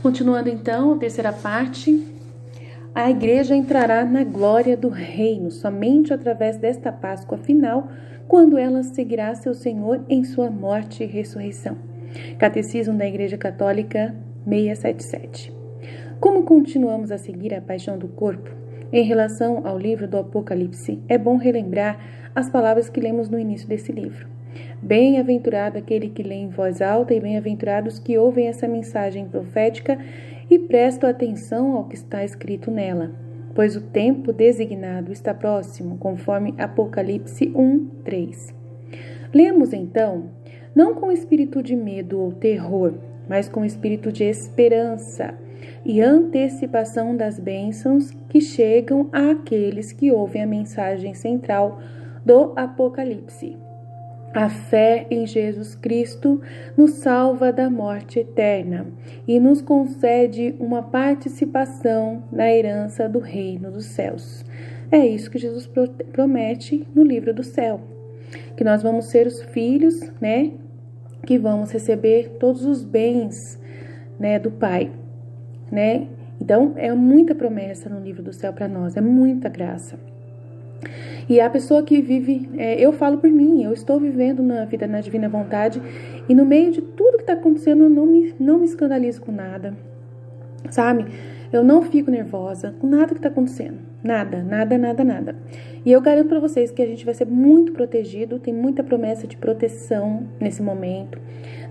Continuando então, a terceira parte, a igreja entrará na glória do reino somente através desta Páscoa final, quando ela seguirá seu Senhor em sua morte e ressurreição. Catecismo da Igreja Católica 677. Como continuamos a seguir a paixão do corpo? Em relação ao livro do Apocalipse, é bom relembrar as palavras que lemos no início desse livro. Bem-aventurado aquele que lê em voz alta e bem-aventurados que ouvem essa mensagem profética e prestam atenção ao que está escrito nela, pois o tempo designado está próximo, conforme Apocalipse 1:3. Lemos então, não com espírito de medo ou terror, mas com espírito de esperança e antecipação das bênçãos que chegam àqueles que ouvem a mensagem central do Apocalipse. A fé em Jesus Cristo nos salva da morte eterna e nos concede uma participação na herança do reino dos céus. É isso que Jesus promete no livro do céu, que nós vamos ser os filhos, que vamos receber todos os bens, do Pai, Então, é muita promessa no livro do céu para nós, é muita graça. E a pessoa que vive, eu falo por mim, eu estou vivendo na vida na divina vontade e no meio de tudo que está acontecendo eu não me escandalizo com nada, sabe? Eu não fico nervosa com nada que está acontecendo, nada. E eu garanto para vocês que a gente vai ser muito protegido, tem muita promessa de proteção nesse momento,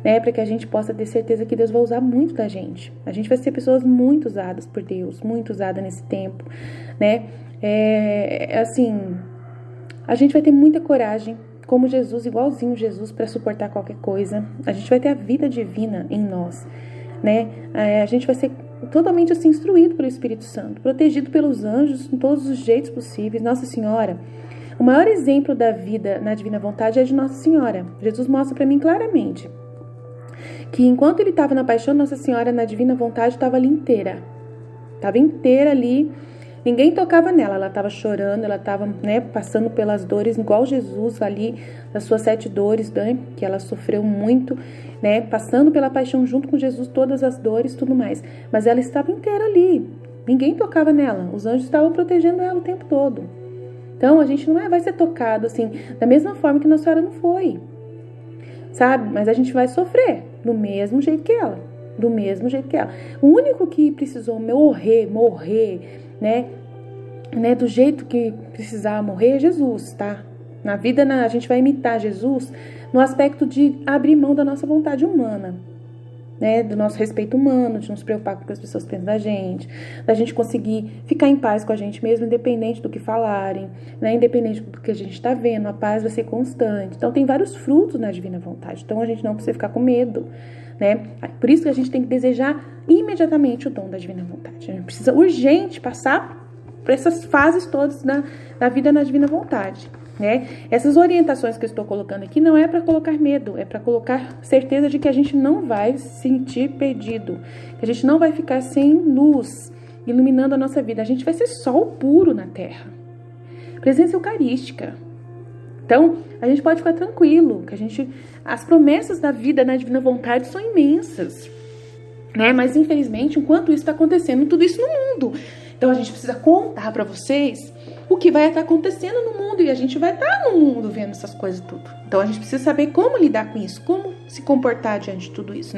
para que a gente possa ter certeza que Deus vai usar muito da gente. A gente vai ser pessoas muito usadas por Deus, muito usadas nesse tempo, a gente vai ter muita coragem, como Jesus, igualzinho Jesus, para suportar qualquer coisa. A gente vai ter a vida divina em nós, A gente vai ser totalmente instruído pelo Espírito Santo, protegido pelos anjos em todos os jeitos possíveis. Nossa Senhora, o maior exemplo da vida na divina vontade é de Nossa Senhora. Jesus mostra para mim claramente que enquanto ele estava na paixão, Nossa Senhora na divina vontade estava ali inteira. Estava inteira ali. Ninguém tocava nela, ela estava chorando, ela estava passando pelas dores, igual Jesus ali, das suas 7 dores, que ela sofreu muito, passando pela paixão junto com Jesus, todas as dores, tudo mais. Mas ela estava inteira ali, ninguém tocava nela, os anjos estavam protegendo ela o tempo todo. Então a gente não vai ser tocado assim, da mesma forma que Nossa Senhora não foi, sabe? Mas a gente vai sofrer do mesmo jeito que ela, O único que precisou morrer, do jeito que precisava morrer é Jesus, tá? Na vida, a gente vai imitar Jesus no aspecto de abrir mão da nossa vontade humana, do nosso respeito humano, de nos preocupar com o que as pessoas pensam da gente conseguir ficar em paz com a gente mesmo, independente do que falarem, independente do que a gente está vendo, a paz vai ser constante. Então, tem vários frutos na divina vontade, então a gente não precisa ficar com medo, Por isso que a gente tem que desejar imediatamente o dom da divina vontade. A gente precisa urgente passar por essas fases todas da vida na divina vontade, Essas orientações que eu estou colocando aqui não é para colocar medo, é para colocar certeza de que a gente não vai se sentir perdido, que a gente não vai ficar sem luz iluminando a nossa vida, a gente vai ser sol puro na terra, presença eucarística. Então, a gente pode ficar tranquilo, que as promessas da vida na divina vontade são imensas, Mas, infelizmente, enquanto isso está acontecendo, tudo isso no mundo. Então, a gente precisa contar para vocês o que vai estar acontecendo no mundo. E a gente vai estar no mundo vendo essas coisas tudo. Então, a gente precisa saber como lidar com isso, como se comportar diante de tudo isso,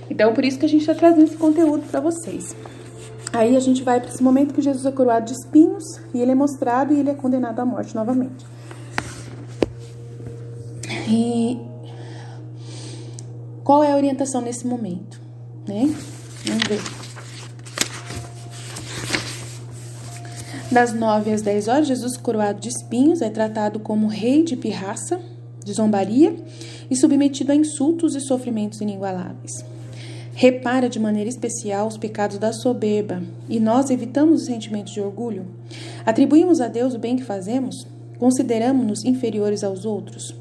Então, por isso que a gente está trazendo esse conteúdo para vocês. Aí, a gente vai para esse momento que Jesus é coroado de espinhos e ele é mostrado e ele é condenado à morte novamente. E qual é a orientação nesse momento? Vamos ver. Das 9 às 10 horas, Jesus, coroado de espinhos, é tratado como rei de pirraça, de zombaria e submetido a insultos e sofrimentos inigualáveis. Repara de maneira especial os pecados da soberba e nós evitamos os sentimentos de orgulho. Atribuímos a Deus o bem que fazemos? Consideramos-nos inferiores aos outros?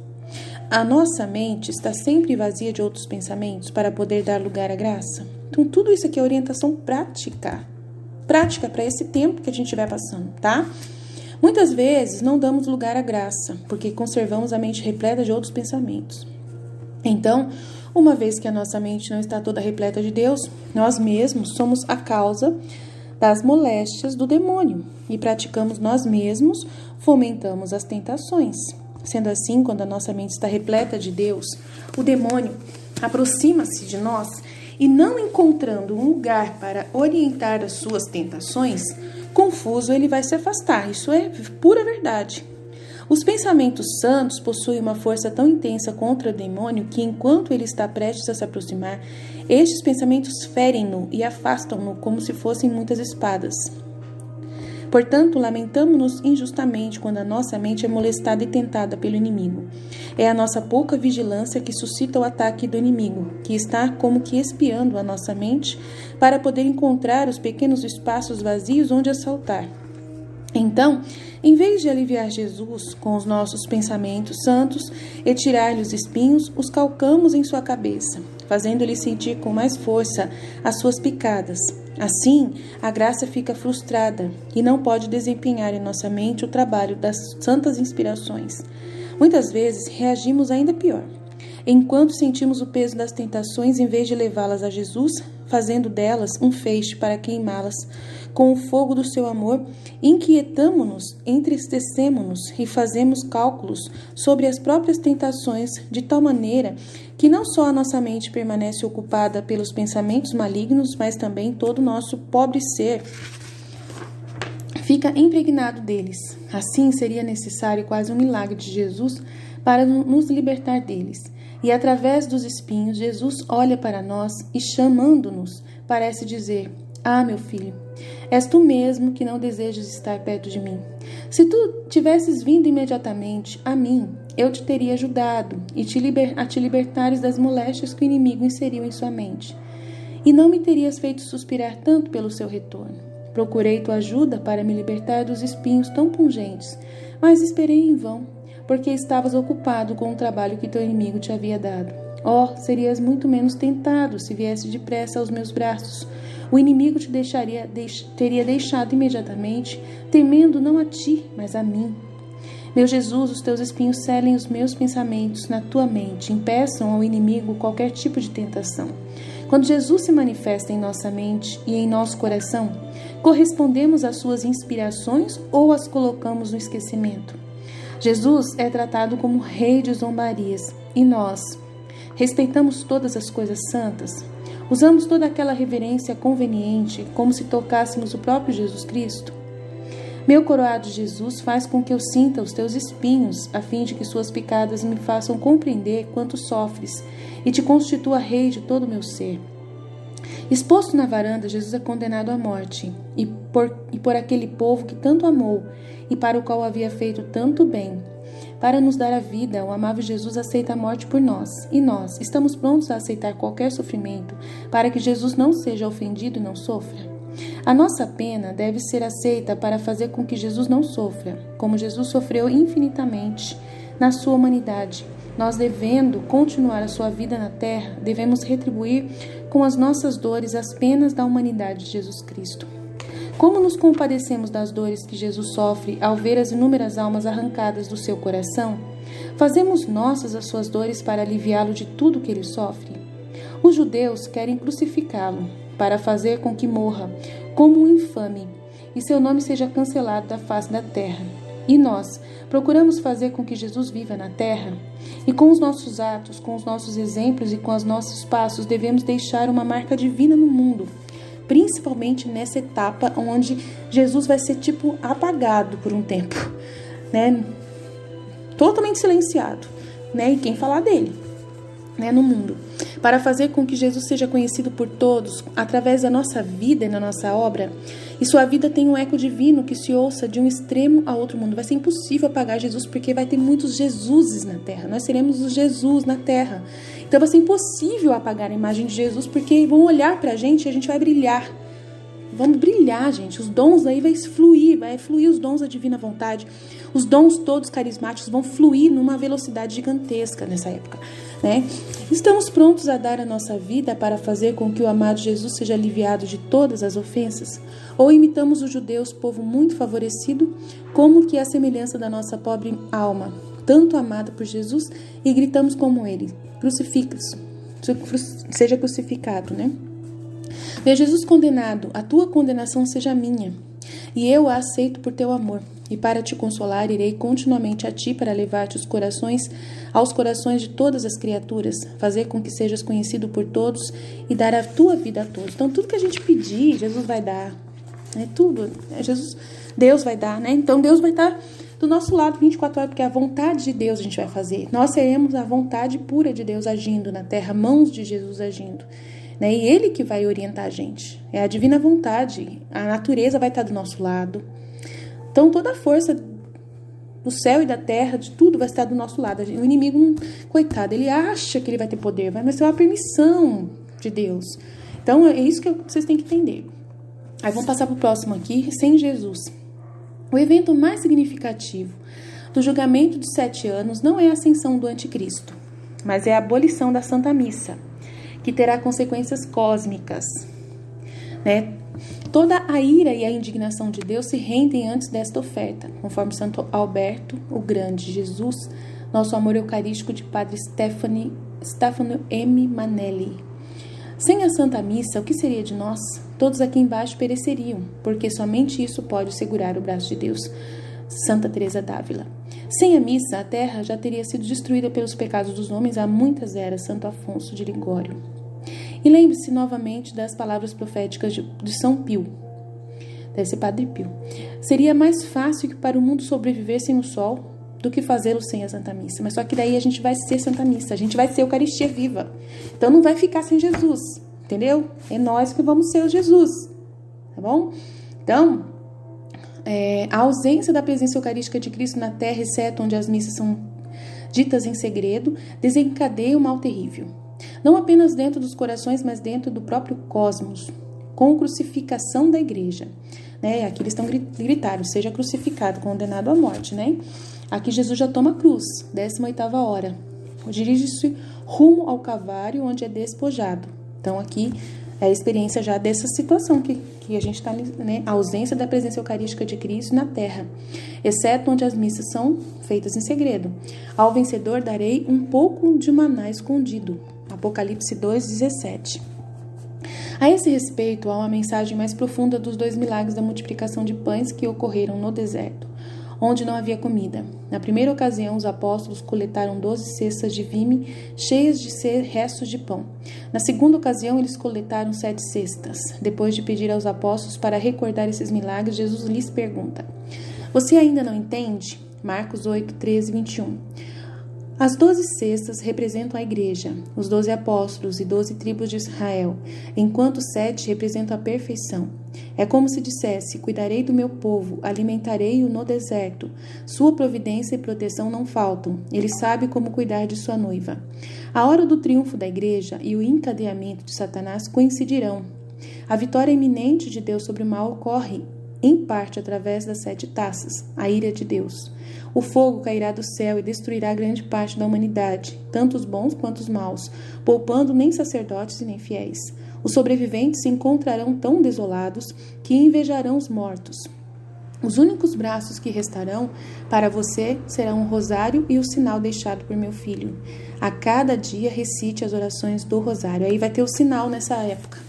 A nossa mente está sempre vazia de outros pensamentos para poder dar lugar à graça. Então, tudo isso aqui é orientação prática para esse tempo que a gente vai passando, tá? Muitas vezes não damos lugar à graça, porque conservamos a mente repleta de outros pensamentos. Então, Uma vez que a nossa mente não está toda repleta de Deus, nós mesmos somos a causa das moléstias do demônio e praticamos nós mesmos, fomentamos as tentações. Sendo assim, quando a nossa mente está repleta de Deus, o demônio aproxima-se de nós e, não encontrando um lugar para orientar as suas tentações, confuso ele vai se afastar. Isso é pura verdade. Os pensamentos santos possuem uma força tão intensa contra o demônio que, enquanto ele está prestes a se aproximar, estes pensamentos ferem-no e afastam-no como se fossem muitas espadas. Portanto, lamentamo-nos injustamente quando a nossa mente é molestada e tentada pelo inimigo. É a nossa pouca vigilância que suscita o ataque do inimigo, que está como que espiando a nossa mente para poder encontrar os pequenos espaços vazios onde assaltar. Então, em vez de aliviar Jesus com os nossos pensamentos santos e tirar-lhe os espinhos, os calcamos em sua cabeça, fazendo-lhe sentir com mais força as suas picadas. Assim, a graça fica frustrada e não pode desempenhar em nossa mente o trabalho das santas inspirações. Muitas vezes reagimos ainda pior. Enquanto sentimos o peso das tentações, em vez de levá-las a Jesus, fazendo delas um feixe para queimá-las com o fogo do seu amor, inquietamo-nos, entristecemo-nos e fazemos cálculos sobre as próprias tentações, de tal maneira que não só a nossa mente permanece ocupada pelos pensamentos malignos, mas também todo o nosso pobre ser fica impregnado deles. Assim, seria necessário quase um milagre de Jesus para nos libertar deles. E através dos espinhos, Jesus olha para nós e, chamando-nos, parece dizer: "Ah, meu filho, és tu mesmo que não desejas estar perto de mim. Se tu tivesses vindo imediatamente a mim, eu te teria ajudado e a te libertares das moléstias que o inimigo inseriu em sua mente. E não me terias feito suspirar tanto pelo seu retorno. Procurei tua ajuda para me libertar dos espinhos tão pungentes, mas esperei em vão, porque estavas ocupado com o trabalho que teu inimigo te havia dado. Oh, serias muito menos tentado se viesse depressa aos meus braços. O inimigo te teria deixado imediatamente, temendo não a ti, mas a mim. Meu Jesus, os teus espinhos selem os meus pensamentos na tua mente, impeçam ao inimigo qualquer tipo de tentação. Quando Jesus se manifesta em nossa mente e em nosso coração, correspondemos às suas inspirações ou as colocamos no esquecimento? Jesus é tratado como rei de zombarias e nós respeitamos todas as coisas santas? Usamos toda aquela reverência conveniente como se tocássemos o próprio Jesus Cristo? Meu coroado Jesus faz com que eu sinta os teus espinhos, a fim de que suas picadas me façam compreender quanto sofres e te constitua rei de todo o meu ser. Exposto na varanda, Jesus é condenado à morte, e por aquele povo que tanto amou e para o qual havia feito tanto bem. Para nos dar a vida, o amável Jesus aceita a morte por nós, e nós estamos prontos a aceitar qualquer sofrimento para que Jesus não seja ofendido e não sofra. A nossa pena deve ser aceita para fazer com que Jesus não sofra, como Jesus sofreu infinitamente na sua humanidade. Nós, devendo continuar a sua vida na terra, devemos retribuir com as nossas dores as penas da humanidade de Jesus Cristo. Como nos compadecemos das dores que Jesus sofre ao ver as inúmeras almas arrancadas do seu coração? Fazemos nossas as suas dores para aliviá-lo de tudo que ele sofre? Os judeus querem crucificá-lo para fazer com que morra como um infame e seu nome seja cancelado da face da terra. E nós procuramos fazer com que Jesus viva na terra? E com os nossos atos, com os nossos exemplos e com os nossos passos devemos deixar uma marca divina no mundo, principalmente nessa etapa onde Jesus vai ser apagado por um tempo, né? Totalmente silenciado, né? E quem falar dele, né? No mundo, para fazer com que Jesus seja conhecido por todos através da nossa vida e da nossa obra, e sua vida tem um eco divino que se ouça de um extremo a outro mundo. Vai ser impossível apagar Jesus, porque vai ter muitos Jesuses na terra. Nós seremos os Jesus na terra. Então vai ser impossível apagar a imagem de Jesus, porque vão olhar pra gente e a gente vai brilhar. Vamos brilhar, gente. Os dons aí vai fluir os dons da divina vontade. Os dons todos carismáticos vão fluir numa velocidade gigantesca nessa época, né? Estamos prontos a dar a nossa vida para fazer com que o amado Jesus seja aliviado de todas as ofensas? Ou imitamos os judeus, povo muito favorecido, como que a semelhança da nossa pobre alma, tanto amada por Jesus, e gritamos como ele: crucifica-se, seja crucificado, né? Vê Jesus condenado, a tua condenação seja minha, e eu a aceito por teu amor. E para te consolar, irei continuamente a ti para levar-te aos corações de todas as criaturas, fazer com que sejas conhecido por todos e dar a tua vida a todos. Então, tudo que a gente pedir, Jesus vai dar, né? Tudo, Deus vai dar, né? Então, Deus vai estar do nosso lado 24 horas, porque a vontade de Deus a gente vai fazer. Nós seremos a vontade pura de Deus agindo na terra, mãos de Jesus agindo, né? E Ele que vai orientar a gente. É a divina vontade, a natureza vai estar do nosso lado. Então, toda a força do céu e da terra, de tudo, vai estar do nosso lado. O inimigo, coitado, ele acha que ele vai ter poder, mas ser uma permissão de Deus. Então, é isso que vocês têm que entender. Aí, vamos passar para o próximo aqui, sem Jesus. O evento mais significativo do julgamento dos 7 anos não é a ascensão do anticristo, mas é a abolição da Santa Missa, que terá consequências cósmicas, né? Toda a ira e a indignação de Deus se rendem antes desta oferta, conforme Santo Alberto o Grande. Jesus, nosso amor eucarístico, de Padre Stefano M. Manelli. Sem a Santa Missa, o que seria de nós? Todos aqui embaixo pereceriam, porque somente isso pode segurar o braço de Deus. Santa Teresa d'Ávila. Sem a missa, a terra já teria sido destruída pelos pecados dos homens há muitas eras. Santo Afonso de Ligório. E lembre-se novamente das palavras proféticas de São Pio. Deve ser Padre Pio. Seria mais fácil que para o mundo sobreviver sem o sol do que fazê-lo sem a Santa Missa. Mas só que daí a gente vai ser Santa Missa, a gente vai ser Eucaristia viva. Então não vai ficar sem Jesus, entendeu? É nós que vamos ser o Jesus, tá bom? Então, a ausência da presença eucarística de Cristo na terra, exceto onde as missas são ditas em segredo, desencadeia um mal terrível. Não apenas dentro dos corações, mas dentro do próprio cosmos, com a crucificação da igreja. Né? Aqui eles estão gritaram, seja crucificado, condenado à morte, né? Aqui Jesus já toma a cruz, 18ª hora. Dirige-se rumo ao Calvário, onde é despojado. Então aqui é a experiência já dessa situação que a gente está, né? A ausência da presença eucarística de Cristo na terra, exceto onde as missas são feitas em segredo. Ao vencedor darei um pouco de maná escondido. Apocalipse 2:17. A esse respeito, há uma mensagem mais profunda dos 2 milagres da multiplicação de pães que ocorreram no deserto, onde não havia comida. Na primeira ocasião, os apóstolos coletaram 12 cestas de vime cheias de restos de pão. Na segunda ocasião, eles coletaram 7 cestas. Depois de pedir aos apóstolos para recordar esses milagres, Jesus lhes pergunta: você ainda não entende? Marcos 8, 13 e 21. As 12 cestas representam a igreja, os 12 apóstolos e 12 tribos de Israel, enquanto 7 representam a perfeição. É como se dissesse: cuidarei do meu povo, alimentarei-o no deserto. Sua providência e proteção não faltam. Ele sabe como cuidar de sua noiva. A hora do triunfo da igreja e o encadeamento de Satanás coincidirão. A vitória iminente de Deus sobre o mal ocorre, em parte, através das 7 taças, a ira de Deus. O fogo cairá do céu e destruirá grande parte da humanidade, tanto os bons quanto os maus, poupando nem sacerdotes e nem fiéis. Os sobreviventes se encontrarão tão desolados que invejarão os mortos. Os únicos braços que restarão para você serão o rosário e o sinal deixado por meu filho. A cada dia recite as orações do rosário. Aí vai ter o sinal nessa época.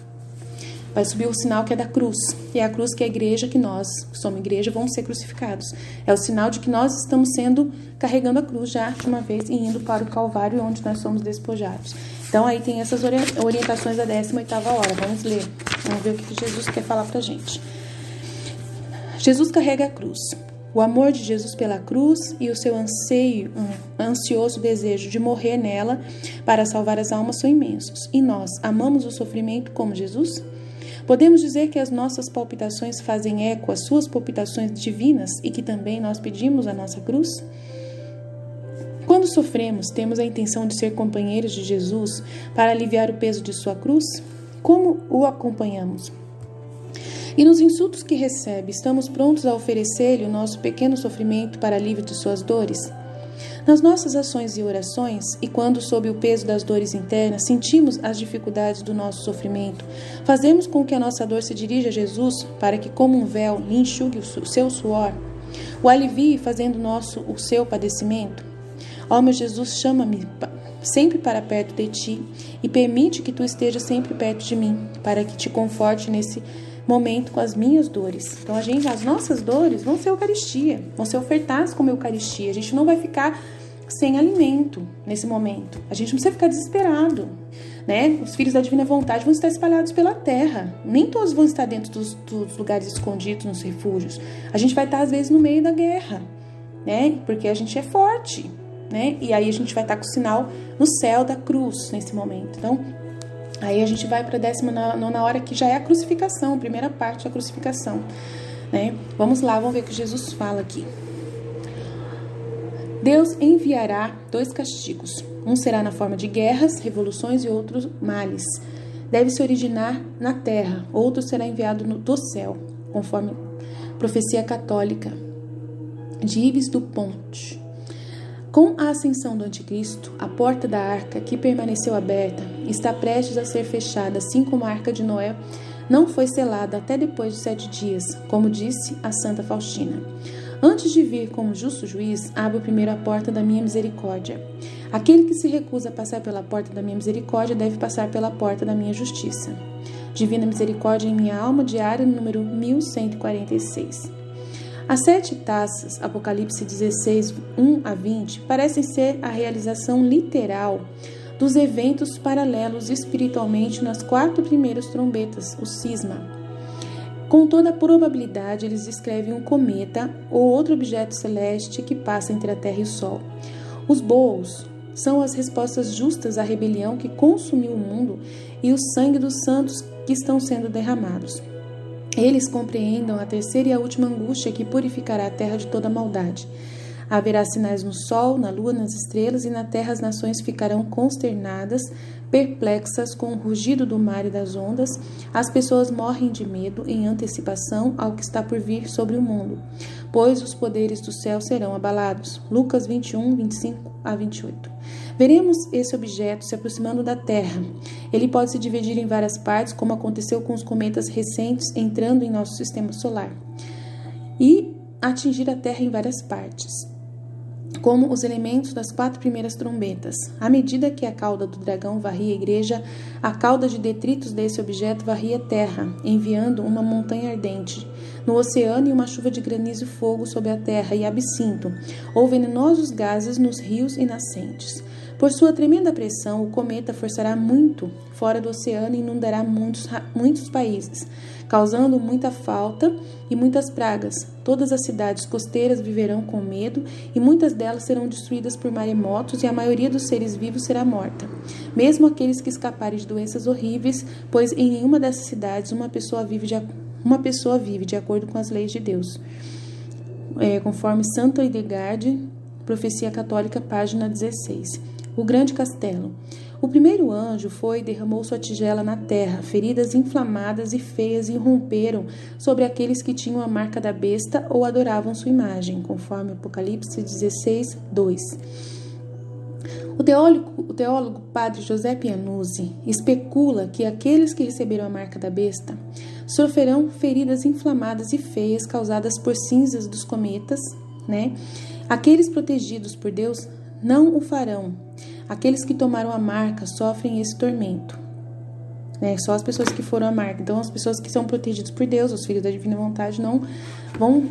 Vai subir o sinal que é da cruz. E é a cruz que é a igreja, que nós, que somos igreja, vamos ser crucificados. É o sinal de que nós estamos carregando a cruz já de uma vez e indo para o Calvário, onde nós somos despojados. Então aí tem essas orientações da 18ª hora. Vamos ler. Vamos ver o que Jesus quer falar pra gente. Jesus carrega a cruz. O amor de Jesus pela cruz e o seu ansioso desejo de morrer nela para salvar as almas são imensos. E nós amamos o sofrimento como Jesus? Podemos dizer que as nossas palpitações fazem eco às suas palpitações divinas e que também nós pedimos a nossa cruz? Quando sofremos, temos a intenção de ser companheiros de Jesus para aliviar o peso de sua cruz? Como o acompanhamos? E nos insultos que recebe, estamos prontos a oferecer-lhe o nosso pequeno sofrimento para alívio de suas dores? Nas nossas ações e orações, e quando sob o peso das dores internas sentimos as dificuldades do nosso sofrimento, fazemos com que a nossa dor se dirija a Jesus para que, como um véu, lhe enxugue o seu suor, o alivie fazendo nosso o seu padecimento? Ó meu Jesus, sempre para perto de ti e permite que tu estejas sempre perto de mim, para que te conforte nesse momento com as minhas dores. Então, as nossas dores vão ser Eucaristia, vão ser ofertadas como Eucaristia. A gente não vai ficar sem alimento nesse momento. A gente não precisa ficar desesperado, né? Os filhos da divina vontade vão estar espalhados pela terra. Nem todos vão estar dentro dos lugares escondidos, nos refúgios. A gente vai estar, às vezes, no meio da guerra, né? Porque a gente é forte, né? E aí a gente vai estar com o sinal no céu da cruz nesse momento. Então, aí a gente vai para a 19ª hora, que já é a crucificação, a primeira parte da crucificação, né? Vamos lá, vamos ver o que Jesus fala aqui. Deus enviará 2 castigos. Um será na forma de guerras, revoluções e outros males. Deve se originar na terra. Outro será enviado do céu, conforme profecia católica de Yves du Pont. Com a ascensão do anticristo, a porta da arca, que permaneceu aberta, está prestes a ser fechada, assim como a arca de Noé não foi selada até depois de 7 dias, como disse a Santa Faustina. Antes de vir como justo juiz, abro primeiro a porta da minha misericórdia. Aquele que se recusa a passar pela porta da minha misericórdia deve passar pela porta da minha justiça. Divina Misericórdia em minha alma, diário número 1146. As 7 taças, Apocalipse 16, 1 a 20, parecem ser a realização literal dos eventos paralelos espiritualmente nas 4 primeiras trombetas, o cisma. Com toda a probabilidade, eles descrevem um cometa ou outro objeto celeste que passa entre a Terra e o Sol. Os bolos são as respostas justas à rebelião que consumiu o mundo e o sangue dos santos que estão sendo derramados. Eles compreendam a terceira e a última angústia que purificará a terra de toda maldade. Haverá sinais no sol, na lua, nas estrelas, e na terra as nações ficarão consternadas, perplexas com o rugido do mar e das ondas. As pessoas morrem de medo em antecipação ao que está por vir sobre o mundo, pois os poderes do céu serão abalados. Lucas 21, 25 a 28. Veremos esse objeto se aproximando da Terra. Ele pode se dividir em várias partes, como aconteceu com os cometas recentes entrando em nosso sistema solar, e atingir a Terra em várias partes, como os elementos das 4 primeiras trombetas. À medida que a cauda do dragão varria a igreja, a cauda de detritos desse objeto varria a terra, enviando uma montanha ardente no oceano e uma chuva de granizo e fogo sobre a terra e absinto, ou venenosos gases nos rios e nascentes. Por sua tremenda pressão, o cometa forçará muito fora do oceano e inundará muitos países, causando muita falta e muitas pragas. Todas as cidades costeiras viverão com medo e muitas delas serão destruídas por maremotos e a maioria dos seres vivos será morta. Mesmo aqueles que escaparem de doenças horríveis, pois em nenhuma dessas cidades uma pessoa vive de acordo com as leis de Deus. Conforme Santo Hildegard, Profecia Católica, página 16. O grande castelo. O primeiro anjo foi e derramou sua tigela na terra. Feridas inflamadas e feias irromperam sobre aqueles que tinham a marca da besta ou adoravam sua imagem, conforme Apocalipse 16, 2. O teólogo Padre José Pianuzzi especula que aqueles que receberam a marca da besta sofrerão feridas inflamadas e feias causadas por cinzas dos cometas, né? Aqueles protegidos por Deus não o farão. Aqueles que tomaram a marca sofrem esse tormento, né? Só as pessoas que foram a marca. Então, as pessoas que são protegidas por Deus, os filhos da divina vontade, não vão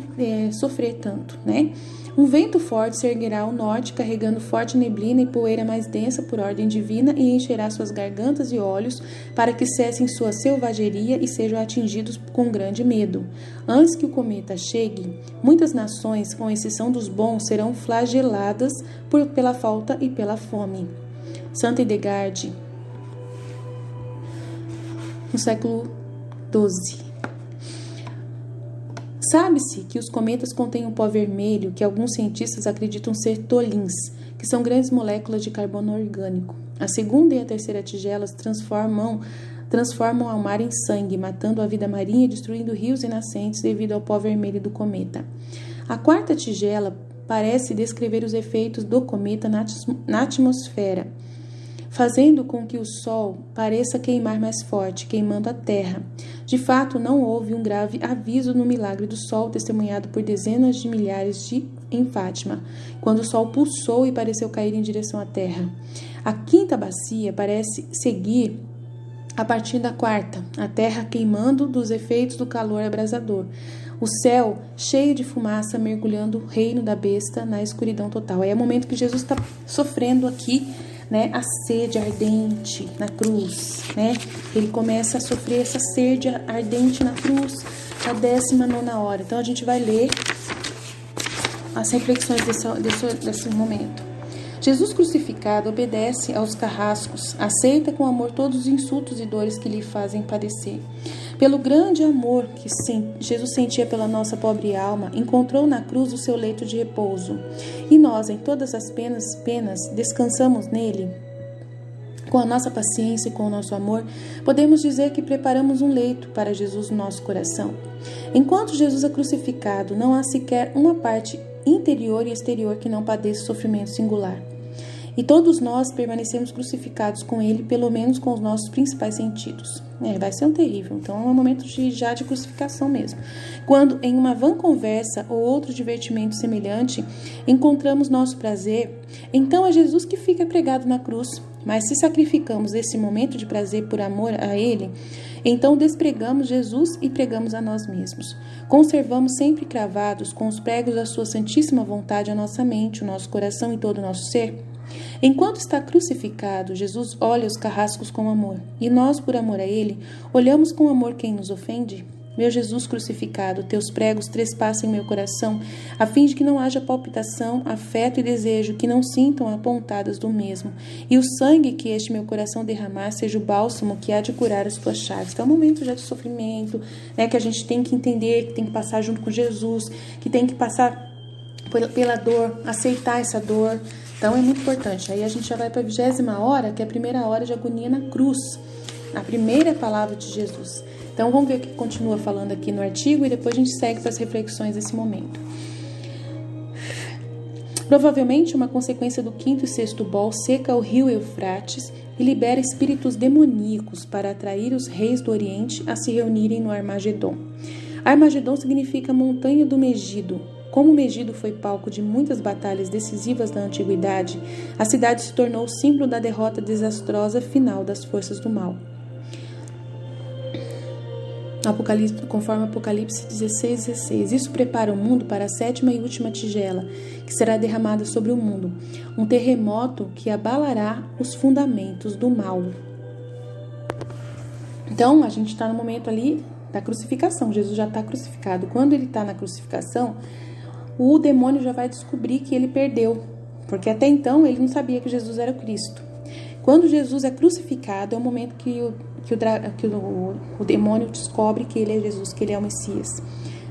sofrer tanto, né? Um vento forte se erguerá ao norte, carregando forte neblina e poeira mais densa por ordem divina, e encherá suas gargantas e olhos, para que cessem sua selvageria e sejam atingidos com grande medo. Antes que o cometa chegue, muitas nações, com exceção dos bons, serão flageladas pela falta e pela fome. Santa Hildegard, no século XII. Sabe-se que os cometas contêm um pó vermelho que alguns cientistas acreditam ser tolins, que são grandes moléculas de carbono orgânico. A segunda e a terceira tigelas transformam ao mar em sangue, matando a vida marinha e destruindo rios e nascentes devido ao pó vermelho do cometa. A quarta tigela parece descrever os efeitos do cometa na atmosfera. fazendo com que o sol pareça queimar mais forte, queimando a terra. De fato, não houve um grave aviso no milagre do sol, testemunhado por dezenas de milhares em Fátima, quando o sol pulsou e pareceu cair em direção à terra. A quinta bacia parece seguir a partir da quarta, a terra queimando dos efeitos do calor abrasador. O céu cheio de fumaça mergulhando o reino da besta na escuridão total. É o momento que Jesus está sofrendo aqui, né, a sede ardente na cruz, né? Ele começa a sofrer essa sede ardente na cruz, a 19ª hora. Então a gente vai ler as reflexões desse momento. Jesus crucificado obedece aos carrascos, aceita com amor todos os insultos e dores que lhe fazem padecer. Pelo grande amor que Jesus sentia pela nossa pobre alma, encontrou na cruz o seu leito de repouso. E nós, em todas as penas, descansamos nele. Com a nossa paciência e com o nosso amor, podemos dizer que preparamos um leito para Jesus no nosso coração. Enquanto Jesus é crucificado, não há sequer uma parte interior e exterior que não padeça sofrimento singular. E todos nós permanecemos crucificados com ele, pelo menos com os nossos principais sentidos. Vai ser um terrível. Então é um momento já de crucificação mesmo. Quando em uma vã conversa ou outro divertimento semelhante encontramos nosso prazer, então é Jesus que fica pregado na cruz. Mas se sacrificamos esse momento de prazer por amor a ele, então despregamos Jesus e pregamos a nós mesmos. Conservamos sempre cravados com os pregos da sua santíssima vontade a nossa mente, o nosso coração e todo o nosso ser. Enquanto está crucificado, Jesus olha os carrascos com amor, e nós, por amor a ele, olhamos com amor quem nos ofende. Meu Jesus crucificado, teus pregos trespassem meu coração, a fim de que não haja palpitação, afeto e desejo, que não sintam a pontadas do mesmo, e o sangue que este meu coração derramar seja o bálsamo que há de curar as tuas chagas. Então é um momento já de sofrimento, né, que a gente tem que entender, que tem que passar junto com Jesus, que tem que passar pela dor, aceitar essa dor. Então é muito importante. Aí a gente já vai para a 20ª hora, que é a primeira hora de agonia na cruz, a primeira palavra de Jesus. Então vamos ver o que continua falando aqui no artigo e depois a gente segue para as reflexões desse momento. Provavelmente uma consequência do 5º e 6º bol seca o rio Eufrates e libera espíritos demoníacos para atrair os reis do Oriente a se reunirem no Armagedon. Armagedon significa montanha do Megido. Como o Megido foi palco de muitas batalhas decisivas da antiguidade, a cidade se tornou o símbolo da derrota desastrosa final das forças do mal. Conforme Apocalipse 16:16, isso prepara o mundo para a 7ª e última tigela, que será derramada sobre o mundo, um terremoto que abalará os fundamentos do mal. Então, a gente está no momento ali da crucificação. Jesus já está crucificado. Quando ele está na crucificação, o demônio já vai descobrir que ele perdeu, porque até então ele não sabia que Jesus era Cristo. Quando Jesus é crucificado, é o momento que o demônio descobre que ele é Jesus, que ele é o Messias.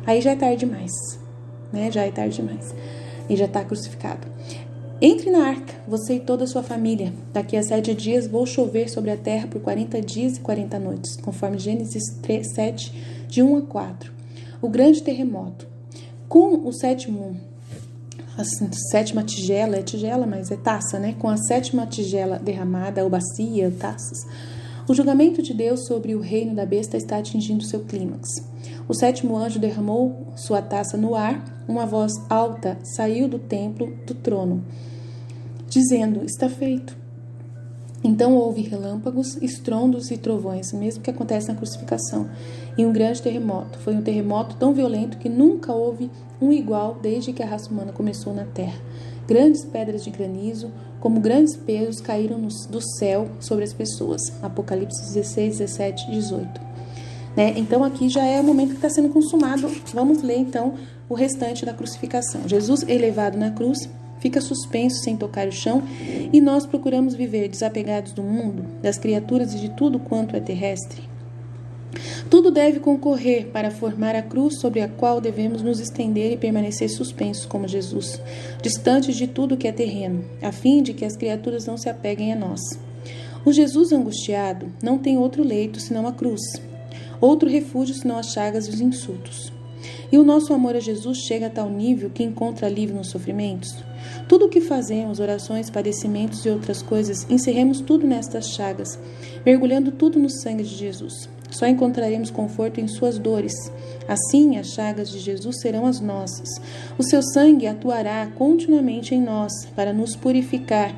Aí já é tarde demais, né? Já é tarde demais. E já está crucificado. Entre na arca, você e toda a sua família. Daqui a 7 dias vou chover sobre a terra por 40 dias e 40 noites, conforme Gênesis 7, de 1 a 4. O grande terremoto. Com o a 7ª tigela, é tigela, mas é taça, né? Com a 7ª tigela derramada, ou bacia, taças, o julgamento de Deus sobre o reino da besta está atingindo seu clímax. O 7º anjo derramou sua taça no ar, uma voz alta saiu do templo do trono, dizendo, está feito. Então houve relâmpagos, estrondos e trovões, mesmo que acontece na crucificação, e um grande terremoto. Foi um terremoto tão violento que nunca houve um igual desde que a raça humana começou na terra. Grandes pedras de granizo, como grandes pesos, caíram do céu sobre as pessoas. Apocalipse 16, 17, 18. Né? Então aqui já é o momento que está sendo consumado. Vamos ler então o restante da crucificação. Jesus elevado na cruz, fica suspenso sem tocar o chão, e nós procuramos viver desapegados do mundo, das criaturas e de tudo quanto é terrestre. Tudo deve concorrer para formar a cruz sobre a qual devemos nos estender e permanecer suspensos como Jesus, distantes de tudo que é terreno, a fim de que as criaturas não se apeguem a nós. O Jesus angustiado não tem outro leito senão a cruz, outro refúgio senão as chagas e os insultos. E o nosso amor a Jesus chega a tal nível que encontra alívio nos sofrimentos. Tudo o que fazemos, orações, padecimentos e outras coisas, encerremos tudo nestas chagas, mergulhando tudo no sangue de Jesus. Só encontraremos conforto em suas dores. Assim, as chagas de Jesus serão as nossas. O seu sangue atuará continuamente em nós, para nos purificar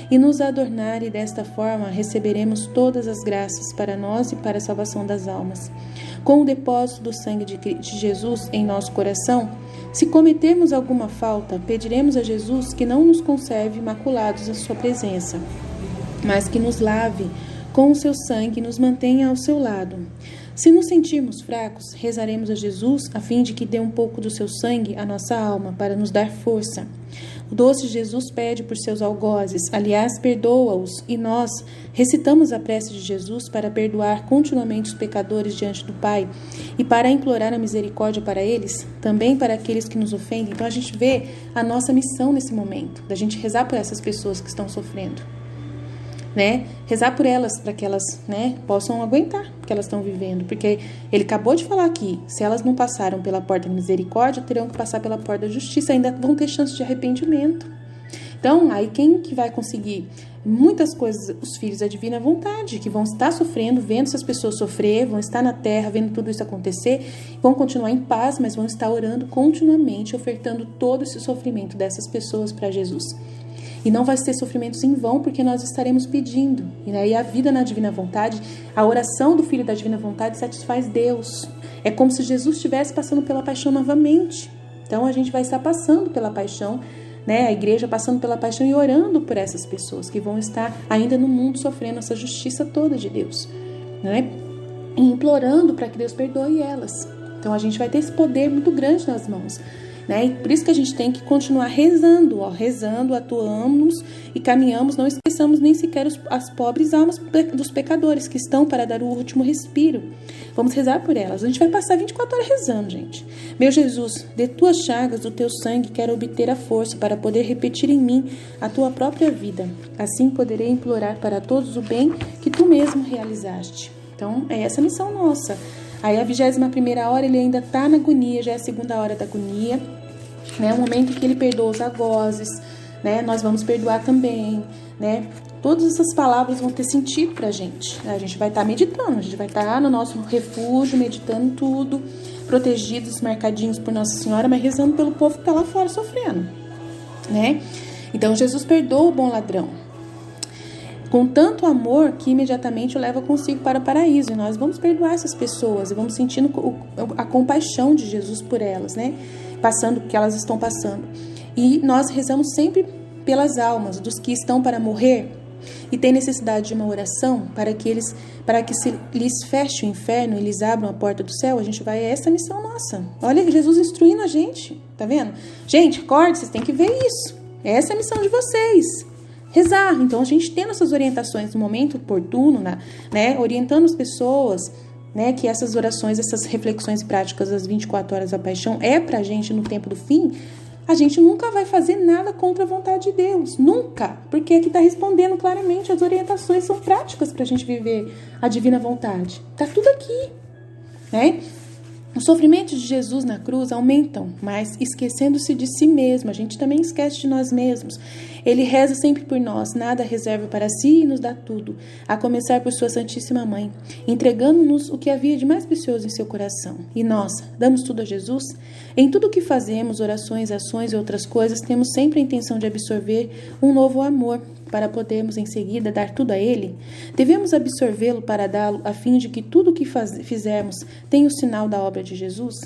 e nos adornar, e desta forma receberemos todas as graças para nós e para a salvação das almas. Com o depósito do sangue de Jesus em nosso coração, se cometermos alguma falta, pediremos a Jesus que não nos conserve maculados à sua presença, mas que nos lave com o seu sangue e nos mantenha ao seu lado. Se nos sentirmos fracos, rezaremos a Jesus a fim de que dê um pouco do seu sangue à nossa alma, para nos dar força. O doce Jesus pede por seus algozes, aliás, perdoa-os, e nós recitamos a prece de Jesus para perdoar continuamente os pecadores diante do Pai e para implorar a misericórdia para eles, também para aqueles que nos ofendem. Então a gente vê a nossa missão nesse momento, da gente rezar por essas pessoas que estão sofrendo. Rezar por elas, para que elas possam aguentar o que elas estão vivendo, porque ele acabou de falar aqui, se elas não passaram pela porta da misericórdia, terão que passar pela porta da justiça, ainda vão ter chance de arrependimento. Então, aí quem que vai conseguir? Muitas coisas, os filhos da divina vontade, que vão estar sofrendo, vendo essas pessoas sofrer, vão estar na terra, vendo tudo isso acontecer, vão continuar em paz, mas vão estar orando continuamente, ofertando todo esse sofrimento dessas pessoas para Jesus. E não vai ser sofrimentos em vão, porque nós estaremos pedindo. E aí a vida na divina vontade, a oração do Filho da divina vontade satisfaz Deus. É como se Jesus estivesse passando pela paixão novamente. Então a gente vai estar passando pela paixão, a igreja passando pela paixão e orando por essas pessoas que vão estar ainda no mundo sofrendo essa justiça toda de Deus. E implorando para que Deus perdoe elas. Então a gente vai ter esse poder muito grande nas mãos. E por isso que a gente tem que continuar rezando, atuamos e caminhamos, não esqueçamos nem sequer as pobres almas dos pecadores que estão para dar o último respiro. Vamos rezar por elas. A gente vai passar 24 horas rezando, gente. Meu Jesus, de tuas chagas, do teu sangue, quero obter a força para poder repetir em mim a tua própria vida. Assim poderei implorar para todos o bem que tu mesmo realizaste. Então, é essa a missão nossa. Aí a 21ª hora ele ainda está na agonia, já é a 2ª hora da agonia, o momento que ele perdoa os algozes, nós vamos perdoar também, Todas essas palavras vão ter sentido pra gente, A gente vai estar meditando, a gente vai estar no nosso refúgio, meditando tudo, protegidos, marcadinhos por Nossa Senhora, mas rezando pelo povo que está lá fora sofrendo, Então Jesus perdoa o bom ladrão, com tanto amor que imediatamente o leva consigo para o paraíso. E nós vamos perdoar essas pessoas e vamos sentindo a compaixão de Jesus por elas, passando o que elas estão passando. E nós rezamos sempre pelas almas dos que estão para morrer e têm necessidade de uma oração para que se lhes feche o inferno e lhes abram a porta do céu. A gente vai a essa missão nossa. Olha Jesus instruindo a gente, tá vendo? Gente, acorde, vocês têm que ver isso. Essa é a missão de vocês. Rezar. Então a gente tendo essas orientações no momento oportuno, orientando as pessoas, que essas orações, essas reflexões práticas das 24 horas da paixão é pra gente no tempo do fim, a gente nunca vai fazer nada contra a vontade de Deus, nunca, porque aqui está respondendo claramente, as orientações são práticas pra gente viver a divina vontade, tá tudo aqui, Os sofrimentos de Jesus na cruz aumentam, mas esquecendo-se de si mesmo, a gente também esquece de nós mesmos. Ele reza sempre por nós, nada reserva para si e nos dá tudo, a começar por sua Santíssima Mãe, entregando-nos o que havia de mais precioso em seu coração. E nós, damos tudo a Jesus? Em tudo o que fazemos, orações, ações e outras coisas, temos sempre a intenção de absorver um novo amor, para podermos em seguida dar tudo a Ele? Devemos absorvê-lo para dá-lo, a fim de que tudo o que fizermos tenha o sinal da obra de Jesus?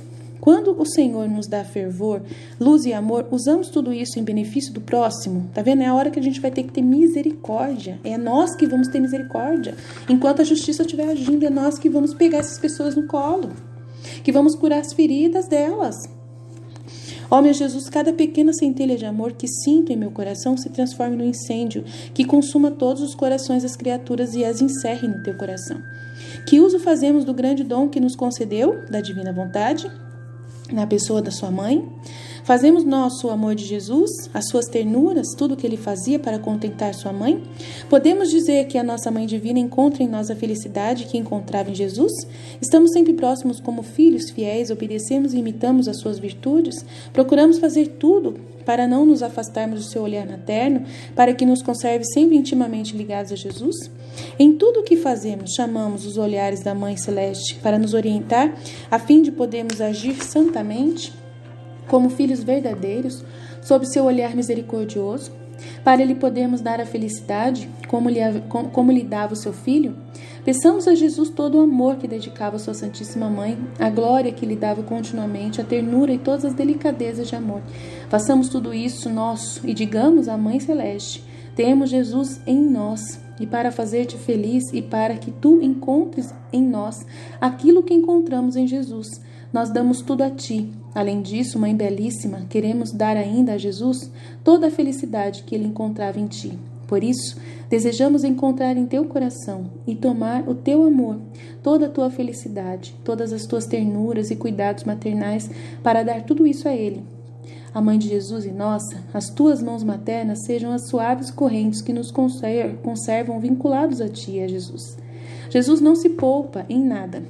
Quando o Senhor nos dá fervor, luz e amor, usamos tudo isso em benefício do próximo? Tá vendo? É a hora que a gente vai ter que ter misericórdia. É nós que vamos ter misericórdia. Enquanto a justiça estiver agindo, é nós que vamos pegar essas pessoas no colo, que vamos curar as feridas delas. Ó meu Jesus, cada pequena centelha de amor que sinto em meu coração se transforme num incêndio que consuma todos os corações das criaturas e as encerre no teu coração. Que uso fazemos do grande dom que nos concedeu, da divina vontade? na pessoa da sua mãe? Fazemos nós o amor de Jesus, as suas ternuras, tudo o que ele fazia para contentar sua mãe? Podemos dizer que a nossa mãe divina encontra em nós a felicidade que encontrava em Jesus? Estamos sempre próximos como filhos fiéis, obedecemos e imitamos as suas virtudes? Procuramos fazer tudo para não nos afastarmos do seu olhar materno, para que nos conserve sempre intimamente ligados a Jesus? Em tudo o que fazemos, chamamos os olhares da Mãe Celeste para nos orientar, a fim de podermos agir santamente, como filhos verdadeiros, sob seu olhar misericordioso, para lhe podermos dar a felicidade, como lhe dava o seu Filho? Peçamos a Jesus todo o amor que dedicava a sua Santíssima Mãe, a glória que lhe dava continuamente, a ternura e todas as delicadezas de amor. Façamos tudo isso nosso e digamos à Mãe Celeste: temos Jesus em nós, e para fazer-te feliz e para que tu encontres em nós aquilo que encontramos em Jesus, nós damos tudo a ti. Além disso, Mãe Belíssima, queremos dar ainda a Jesus toda a felicidade que ele encontrava em ti. Por isso, desejamos encontrar em teu coração e tomar o teu amor, toda a tua felicidade, todas as tuas ternuras e cuidados maternais para dar tudo isso a ele. A Mãe de Jesus e nossa, as tuas mãos maternas sejam as suaves correntes que nos conservam vinculados a ti e a Jesus. Jesus não se poupa em nada.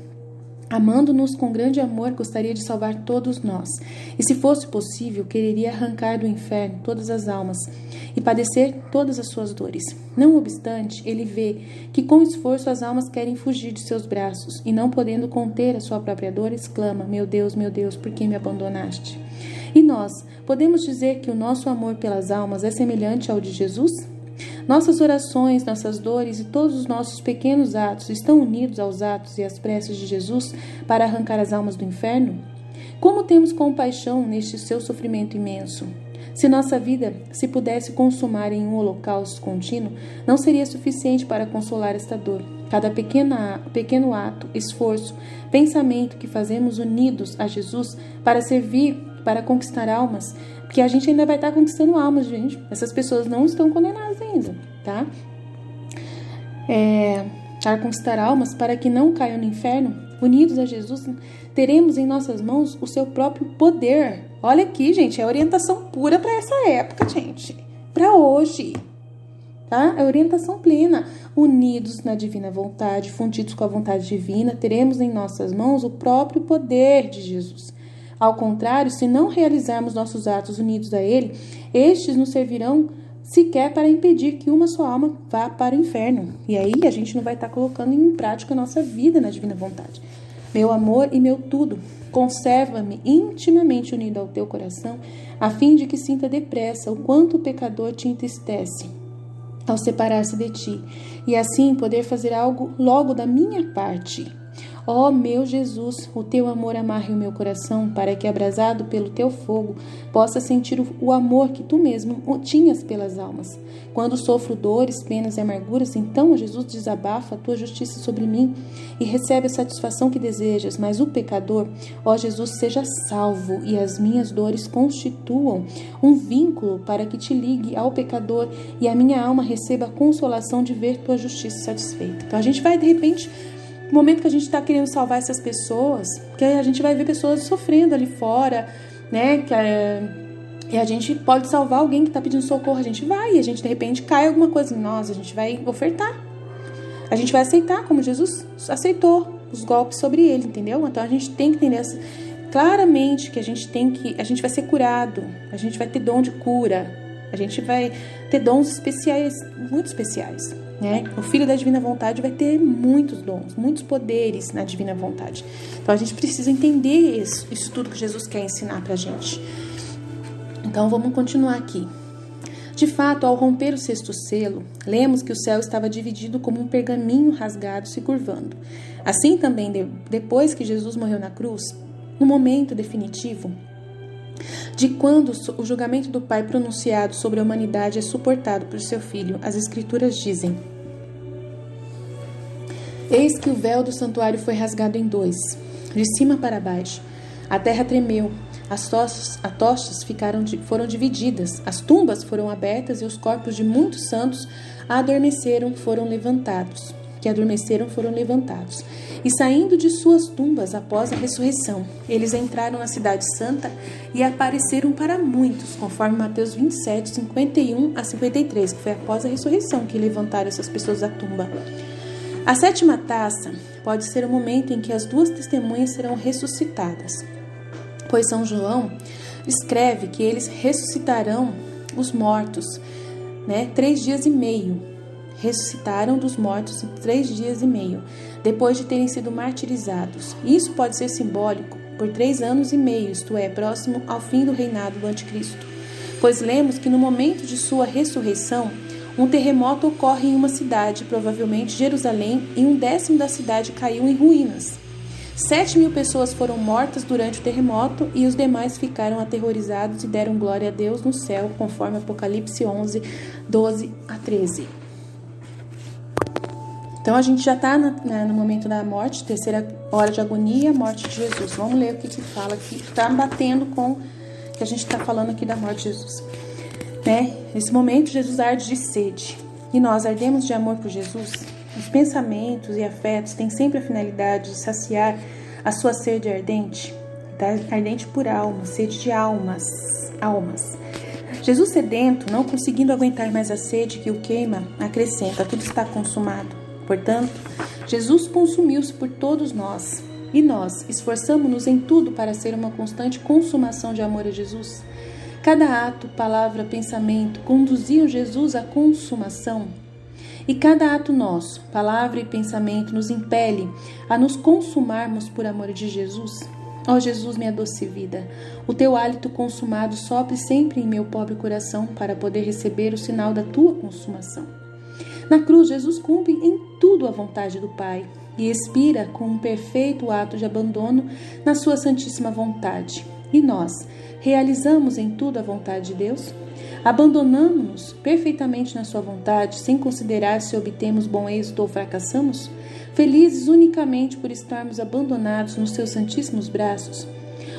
Amando-nos com grande amor, gostaria de salvar todos nós. E se fosse possível, quereria arrancar do inferno todas as almas e padecer todas as suas dores. Não obstante, ele vê que com esforço as almas querem fugir de seus braços e, não podendo conter a sua própria dor, exclama: meu Deus, por que me abandonaste? E nós, podemos dizer que o nosso amor pelas almas é semelhante ao de Jesus? Nossas orações, nossas dores e todos os nossos pequenos atos estão unidos aos atos e às preces de Jesus para arrancar as almas do inferno? Como temos compaixão neste seu sofrimento imenso? Se nossa vida se pudesse consumar em um holocausto contínuo, não seria suficiente para consolar esta dor. Cada pequeno ato, esforço, pensamento que fazemos unidos a Jesus para servir, para conquistar almas, porque a gente ainda vai estar conquistando almas, gente. Essas pessoas não estão condenadas ainda, tá? Para conquistar almas, para que não caiam no inferno, unidos a Jesus, teremos em nossas mãos o seu próprio poder. Olha aqui, gente, é orientação pura para essa época, gente. Para hoje, tá? É orientação plena. Unidos na divina vontade, fundidos com a vontade divina, teremos em nossas mãos o próprio poder de Jesus. Ao contrário, se não realizarmos nossos atos unidos a Ele, estes nos servirão sequer para impedir que uma só alma vá para o inferno. E aí a gente não vai estar colocando em prática a nossa vida na divina vontade. Meu amor e meu tudo, conserva-me intimamente unido ao teu coração, a fim de que sinta depressa o quanto o pecador te entristece ao separar-se de ti, e assim poder fazer algo logo da minha parte. Ó meu Jesus, o teu amor amarre o meu coração, para que, abrasado pelo teu fogo, possa sentir o amor que tu mesmo tinhas pelas almas. Quando sofro dores, penas e amarguras, então, Jesus, desabafa a tua justiça sobre mim e recebe a satisfação que desejas. Mas o pecador, ó Jesus, seja salvo, e as minhas dores constituam um vínculo para que te ligue ao pecador e a minha alma receba a consolação de ver tua justiça satisfeita. Então a gente vai, de repente, no momento que a gente está querendo salvar essas pessoas, que a gente vai ver pessoas sofrendo ali fora, né? E a gente pode salvar alguém que está pedindo socorro, a gente vai, e a gente de repente cai alguma coisa em nós, a gente vai ofertar. A gente vai aceitar, como Jesus aceitou os golpes sobre ele, entendeu? Então a gente tem que entender claramente que a gente vai ser curado, a gente vai ter dom de cura, a gente vai ter dons especiais, muito especiais, né? O Filho da Divina Vontade vai ter muitos dons, muitos poderes na Divina Vontade. Então a gente precisa entender isso tudo que Jesus quer ensinar pra gente. Então vamos continuar aqui. De fato, ao romper o sexto selo, lemos que o céu estava dividido como um pergaminho rasgado se curvando. Assim também, depois que Jesus morreu na cruz, no momento definitivo de quando o julgamento do Pai pronunciado sobre a humanidade é suportado por seu Filho, as Escrituras dizem: eis que o véu do santuário foi rasgado em dois, de cima para baixo. A terra tremeu, as tochas foram divididas, as tumbas foram abertas e os corpos de muitos santos adormeceram, foram levantados. que adormeceram foram levantados. E saindo de suas tumbas após a ressurreição, eles entraram na cidade santa e apareceram para muitos, conforme Mateus 27, 51 a 53, que foi após a ressurreição que levantaram essas pessoas da tumba. A sétima taça pode ser o momento em que as duas testemunhas serão ressuscitadas, pois São João escreve que eles ressuscitarão os mortos, 3 dias e meio. Ressuscitaram dos mortos em 3 dias e meio, depois de terem sido martirizados. Isso pode ser simbólico por 3 anos e meio, isto é, próximo ao fim do reinado do anticristo. Pois lemos que no momento de sua ressurreição, um terremoto ocorre em uma cidade, provavelmente Jerusalém, e 1/10 da cidade caiu em ruínas. 7.000 pessoas foram mortas durante o terremoto e os demais ficaram aterrorizados e deram glória a Deus no céu, conforme Apocalipse 11, 12 a 13. Então a gente já está no momento da morte, terceira hora de agonia, morte de Jesus. Vamos ler o que fala aqui, que está batendo com o que a gente está falando aqui da morte de Jesus. Nesse momento, Jesus arde de sede. E nós ardemos de amor por Jesus? Os pensamentos e afetos têm sempre a finalidade de saciar a sua sede ardente, ardente por alma, sede de almas. Jesus sedento, não conseguindo aguentar mais a sede que o queima, acrescenta: tudo está consumado. Portanto, Jesus consumiu-se por todos nós. E nós esforçamo-nos em tudo para ser uma constante consumação de amor a Jesus. Cada ato, palavra, pensamento conduziam Jesus à consumação. E cada ato nosso, palavra e pensamento nos impele a nos consumarmos por amor de Jesus. Ó Jesus, minha doce vida, o teu hálito consumado sopre sempre em meu pobre coração para poder receber o sinal da tua consumação. Na cruz, Jesus cumpre em tudo a vontade do Pai e expira com um perfeito ato de abandono na sua santíssima vontade. E nós, realizamos em tudo a vontade de Deus? Abandonamos-nos perfeitamente na sua vontade, sem considerar se obtemos bom êxito ou fracassamos? Felizes unicamente por estarmos abandonados nos seus santíssimos braços?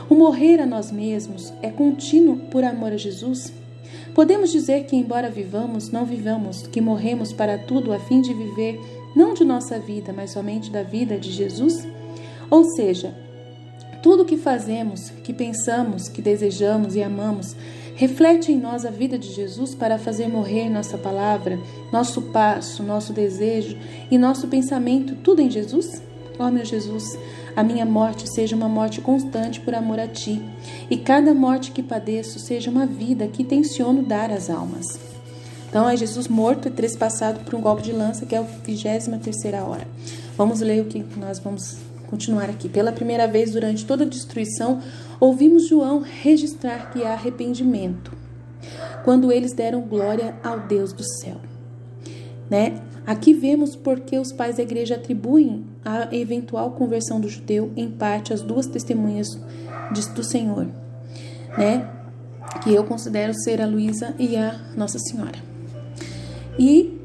O morrer a nós mesmos é contínuo por amor a Jesus? Podemos dizer que, embora vivamos, não vivamos, que morremos para tudo a fim de viver, não de nossa vida, mas somente da vida de Jesus? Ou seja, tudo o que fazemos, que pensamos, que desejamos e amamos, reflete em nós a vida de Jesus para fazer morrer nossa palavra, nosso passo, nosso desejo e nosso pensamento, tudo em Jesus? Ó meu Jesus, a minha morte seja uma morte constante por amor a Ti, e cada morte que padeço seja uma vida que tenciono dar às almas. Então é Jesus morto e trespassado por um golpe de lança, que é a 23ª hora. Vamos ler o que nós vamos continuar aqui. Pela primeira vez durante toda a destruição, ouvimos João registrar que há arrependimento, quando eles deram glória ao Deus do céu. Aqui vemos porque os pais da igreja atribuem a eventual conversão do judeu, em parte, às duas testemunhas do Senhor, que eu considero ser a Luísa e a Nossa Senhora. E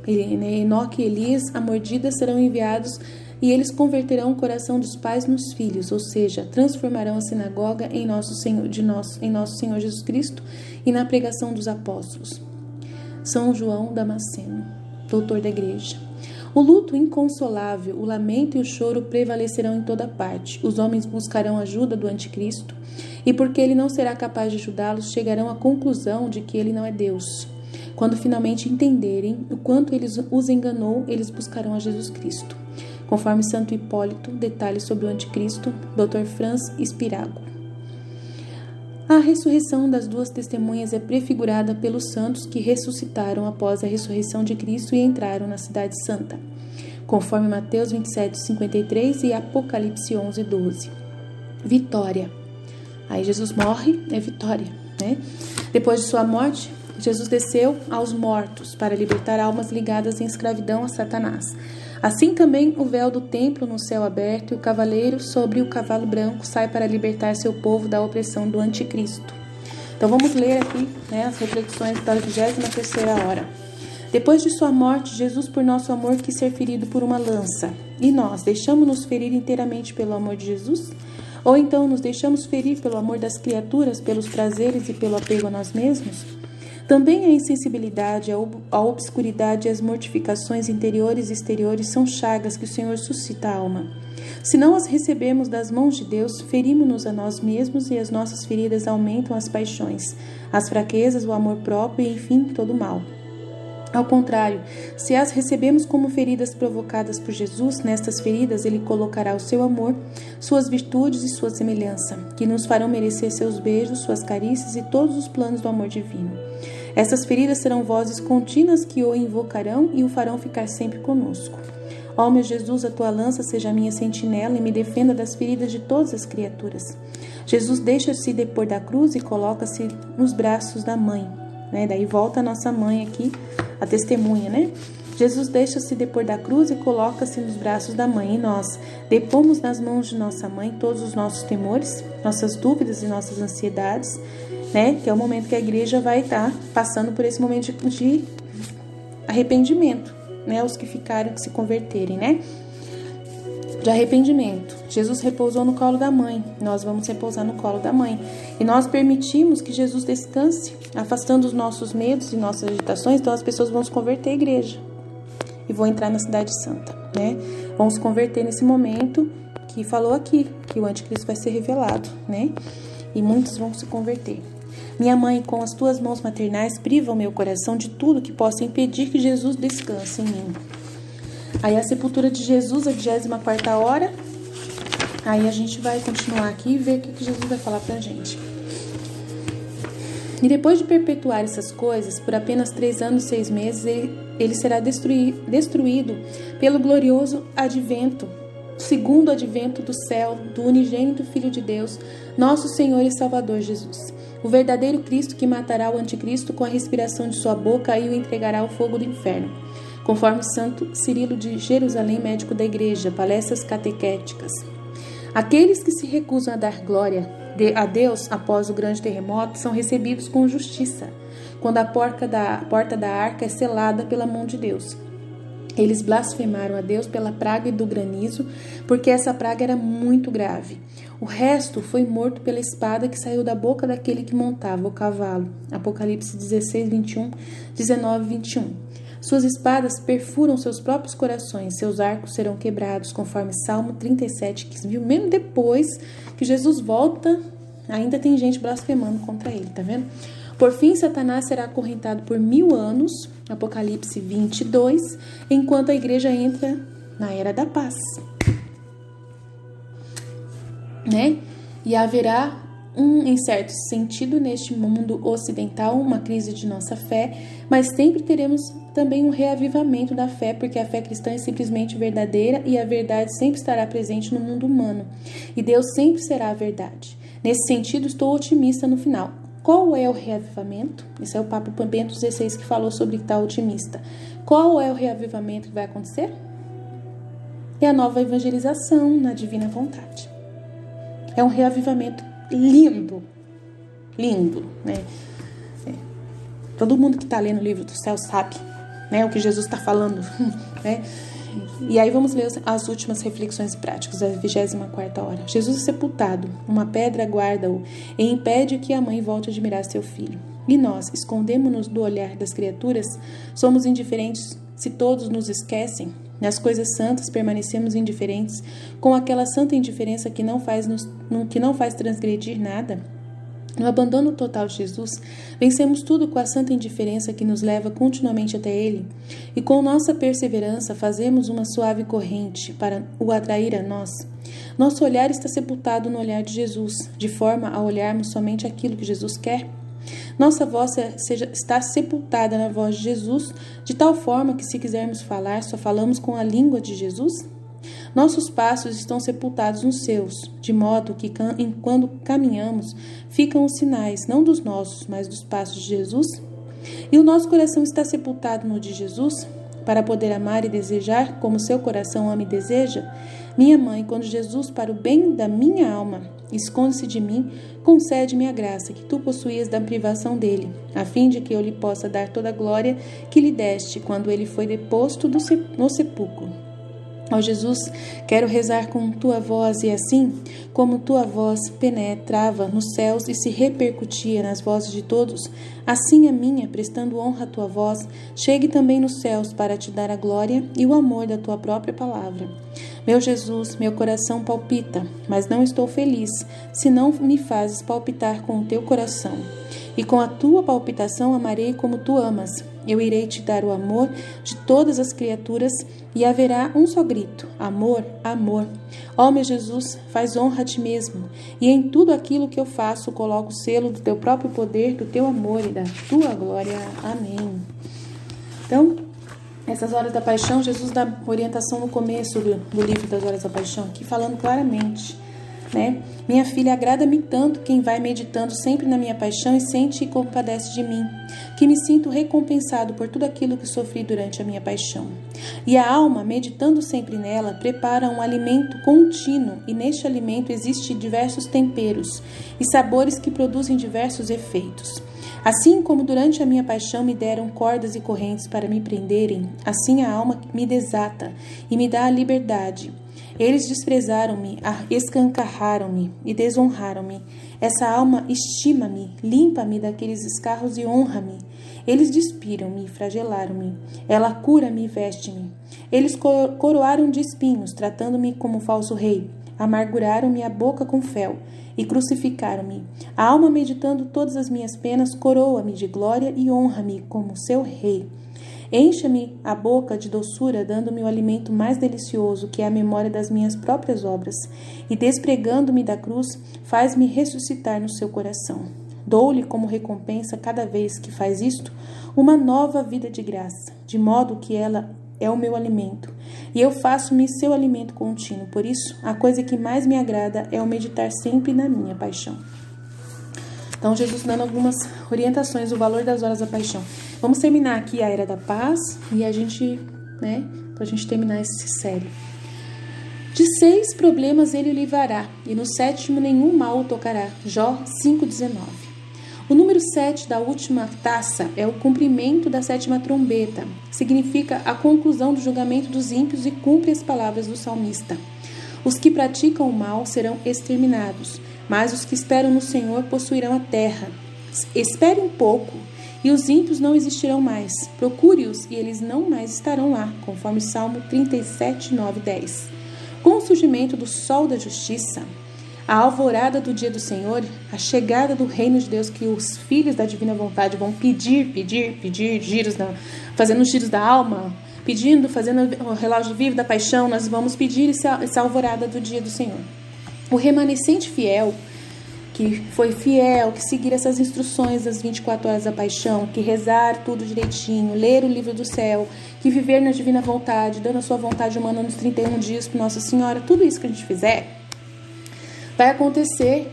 Enoque e Elias, a mordida, serão enviados e eles converterão o coração dos pais nos filhos, ou seja, transformarão a sinagoga em nosso Senhor Jesus Cristo e na pregação dos apóstolos. São João Damasceno, doutor da igreja. O luto inconsolável, o lamento e o choro prevalecerão em toda parte. Os homens buscarão ajuda do anticristo e, porque ele não será capaz de ajudá-los, chegarão à conclusão de que ele não é Deus. Quando finalmente entenderem o quanto ele os enganou, eles buscarão a Jesus Cristo. Conforme Santo Hipólito, detalhes sobre o anticristo, Dr. Franz Spirago. A ressurreição das duas testemunhas é prefigurada pelos santos que ressuscitaram após a ressurreição de Cristo e entraram na cidade santa, conforme Mateus 27, 53 e Apocalipse 11, 12. Vitória. Aí Jesus morre, é vitória, Depois de sua morte, Jesus desceu aos mortos para libertar almas ligadas em escravidão a Satanás. Assim também o véu do templo no céu aberto e o cavaleiro sobre o cavalo branco sai para libertar seu povo da opressão do anticristo. Então vamos ler aqui as reflexões da 23ª hora. Depois de sua morte, Jesus por nosso amor quis ser ferido por uma lança. E nós, deixamos-nos ferir inteiramente pelo amor de Jesus? Ou então nos deixamos ferir pelo amor das criaturas, pelos prazeres e pelo apego a nós mesmos? Também a insensibilidade, a obscuridade e as mortificações interiores e exteriores são chagas que o Senhor suscita à alma. Se não as recebemos das mãos de Deus, ferimos-nos a nós mesmos e as nossas feridas aumentam as paixões, as fraquezas, o amor próprio e, enfim, todo o mal. Ao contrário, se as recebemos como feridas provocadas por Jesus, nestas feridas Ele colocará o seu amor, suas virtudes e sua semelhança, que nos farão merecer seus beijos, suas carícias e todos os planos do amor divino. Essas feridas serão vozes contínuas que o invocarão e o farão ficar sempre conosco. Ó meu Jesus, a tua lança seja a minha sentinela e me defenda das feridas de todas as criaturas. Jesus deixa-se depor da cruz e coloca-se nos braços da mãe. Daí volta a nossa mãe aqui, a testemunha, né? Jesus deixa-se depor da cruz e coloca-se nos braços da mãe. E nós depomos nas mãos de nossa mãe todos os nossos temores, nossas dúvidas e nossas ansiedades, né? Que é o momento que a igreja vai estar passando por esse momento de arrependimento, né? Os que ficaram, que se converterem, né? De arrependimento. Jesus repousou no colo da mãe, nós vamos repousar no colo da mãe. E nós permitimos que Jesus descanse, afastando os nossos medos e nossas agitações, então as pessoas vão se converter à igreja e vão entrar na cidade santa, né? Vão se converter nesse momento que falou aqui, que o anticristo vai ser revelado, né? E muitos vão se converter. Minha mãe, com as tuas mãos maternais, priva o meu coração de tudo que possa impedir que Jesus descanse em mim. Aí a sepultura de Jesus, a 24ª hora. Aí a gente vai continuar aqui e ver o que Jesus vai falar pra gente. E depois de perpetuar essas coisas, por apenas 3 anos e 6 meses, ele será destruído pelo glorioso advento, segundo advento do céu, do unigênito Filho de Deus, nosso Senhor e Salvador Jesus. O verdadeiro Cristo que matará o anticristo com a respiração de sua boca e o entregará ao fogo do inferno. Conforme Santo Cirilo de Jerusalém, médico da igreja, palestras catequéticas. Aqueles que se recusam a dar glória a Deus após o grande terremoto são recebidos com justiça, quando a porta da arca é selada pela mão de Deus. Eles blasfemaram a Deus pela praga do granizo, porque essa praga era muito grave. O resto foi morto pela espada que saiu da boca daquele que montava o cavalo. Apocalipse 16, 21, 19 e 21. Suas espadas perfuram seus próprios corações, seus arcos serão quebrados, conforme Salmo 37, 15. Viu? Mesmo depois que Jesus volta, ainda tem gente blasfemando contra ele, tá vendo? Por fim, Satanás será acorrentado por 1000 anos, Apocalipse 22, enquanto a igreja entra na era da paz. Né? E haverá em certo sentido, neste mundo ocidental, uma crise de nossa fé, mas sempre teremos também um reavivamento da fé, porque a fé cristã é simplesmente verdadeira e a verdade sempre estará presente no mundo humano. E Deus sempre será a verdade. Nesse sentido, estou otimista no final. Qual é o reavivamento? Esse é o Papa Bento XVI que falou sobre tal otimista. Qual é o reavivamento que vai acontecer? É a nova evangelização na divina vontade. É um reavivamento lindo, né? Todo mundo que está lendo o livro do céu sabe, né, o que Jesus está falando, né? E aí vamos ler as últimas reflexões práticas da 24ª hora. Jesus é sepultado, uma pedra guarda-o e impede que a mãe volte a admirar seu filho. E nós, escondemos-nos do olhar das criaturas, somos indiferentes se todos nos esquecem. Nas coisas santas permanecemos indiferentes, com aquela santa indiferença que não faz transgredir nada. No abandono total de Jesus, vencemos tudo com a santa indiferença que nos leva continuamente até Ele, e com nossa perseverança fazemos uma suave corrente para o atrair a nós. Nosso olhar está sepultado no olhar de Jesus, de forma a olharmos somente aquilo que Jesus quer. Nossa voz está sepultada na voz de Jesus, de tal forma que, se quisermos falar, só falamos com a língua de Jesus. Nossos passos estão sepultados nos seus, de modo que, quando caminhamos, ficam os sinais, não dos nossos, mas dos passos de Jesus. E o nosso coração está sepultado no de Jesus, para poder amar e desejar como seu coração ama e deseja. Minha mãe, quando Jesus, para o bem da minha alma, esconde-se de mim, concede-me a graça que tu possuías da privação dele, a fim de que eu lhe possa dar toda a glória que lhe deste quando ele foi deposto no sepulcro. Ó Jesus, quero rezar com tua voz e assim, como tua voz penetrava nos céus e se repercutia nas vozes de todos, assim a minha, prestando honra à tua voz, chegue também nos céus para te dar a glória e o amor da tua própria palavra. Meu Jesus, meu coração palpita, mas não estou feliz, se não me fazes palpitar com o teu coração. E com a tua palpitação amarei como tu amas. Eu irei te dar o amor de todas as criaturas e haverá um só grito: amor, amor. Ó meu Jesus, faz honra a ti mesmo, e em tudo aquilo que eu faço coloco o selo do teu próprio poder, do teu amor e da tua glória. Amém. Então, essas horas da paixão, Jesus dá orientação no começo do livro das horas da paixão, aqui falando claramente, né? Minha filha, agrada-me tanto quem vai meditando sempre na minha paixão e sente e compadece de mim, que me sinto recompensado por tudo aquilo que sofri durante a minha paixão. E a alma, meditando sempre nela, prepara um alimento contínuo, e neste alimento existem diversos temperos e sabores que produzem diversos efeitos. Assim como durante a minha paixão me deram cordas e correntes para me prenderem, assim a alma me desata e me dá a liberdade. Eles desprezaram-me, escancarraram-me e desonraram-me. Essa alma estima-me, limpa-me daqueles escarros e honra-me. Eles despiram-me e flagelaram-me. Ela cura-me e veste-me. Eles coroaram de espinhos, tratando-me como falso rei. Amarguraram-me a boca com fel e crucificaram-me. A alma, meditando todas as minhas penas, coroa-me de glória e honra-me como seu rei. Encha-me a boca de doçura, dando-me o alimento mais delicioso, que é a memória das minhas próprias obras, e despregando-me da cruz, faz-me ressuscitar no seu coração. Dou-lhe como recompensa, cada vez que faz isto, uma nova vida de graça, de modo que ela é o meu alimento, e eu faço-me seu alimento contínuo. Por isso, a coisa que mais me agrada é o meditar sempre na minha paixão. Então, Jesus dando algumas orientações do valor das horas da paixão. Vamos terminar aqui a Era da Paz e a gente, pra gente terminar esse série. De 6 problemas ele o livrará, e no 7º nenhum mal o tocará. Jó 5,19. O número 7 da última taça é o cumprimento da 7ª trombeta. Significa a conclusão do julgamento dos ímpios e cumpre as palavras do salmista. Os que praticam o mal serão exterminados, mas os que esperam no Senhor possuirão a terra. Espere um pouco, e os ímpios não existirão mais. Procure-os, e eles não mais estarão lá, conforme Salmo 37, 9 e 10. Com o surgimento do sol da justiça, a alvorada do dia do Senhor, a chegada do reino de Deus, que os filhos da divina vontade vão pedir, fazendo os giros da alma, fazendo o relógio vivo da paixão, nós vamos pedir essa alvorada do dia do Senhor. O remanescente fiel, que foi fiel, que seguir essas instruções das 24 horas da paixão, que rezar tudo direitinho, ler o livro do céu, que viver na divina vontade, dando a sua vontade humana nos 31 dias para Nossa Senhora, tudo isso que a gente fizer, vai acontecer,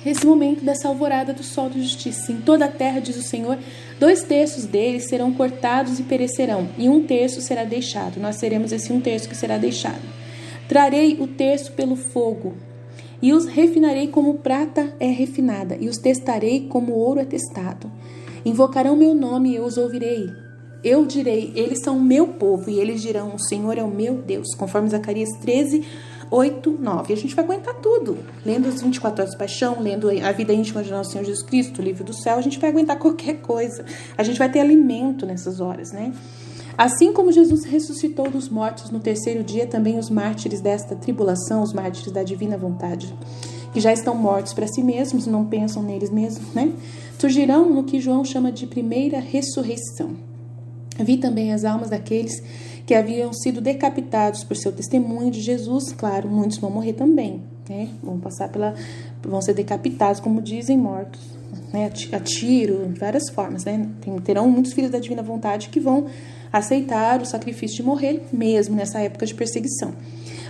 esse momento dessa alvorada do sol da justiça. Em toda a terra, diz o Senhor, 2/3 deles serão cortados e perecerão, e 1/3 será deixado. Nós seremos esse 1/3 que será deixado. Trarei o 1/3 pelo fogo, e os refinarei como prata é refinada, e os testarei como ouro é testado. Invocarão meu nome e eu os ouvirei. Eu direi, eles são meu povo, e eles dirão, o Senhor é o meu Deus, conforme Zacarias 13, 8, 9. A gente vai aguentar tudo. Lendo as 24 horas de paixão, lendo a vida íntima de nosso Senhor Jesus Cristo, o livro do céu, a gente vai aguentar qualquer coisa. A gente vai ter alimento nessas horas, Assim como Jesus ressuscitou dos mortos no 3º dia, também os mártires desta tribulação, os mártires da divina vontade, que já estão mortos para si mesmos, não pensam neles mesmos, surgirão no que João chama de primeira ressurreição. Vi também as almas daqueles que haviam sido decapitados por seu testemunho de Jesus. Claro, muitos vão morrer também, vão ser decapitados, como dizem, mortos, a tiro, de várias formas, Terão muitos filhos da divina vontade que vão aceitar o sacrifício de morrer, mesmo nessa época de perseguição.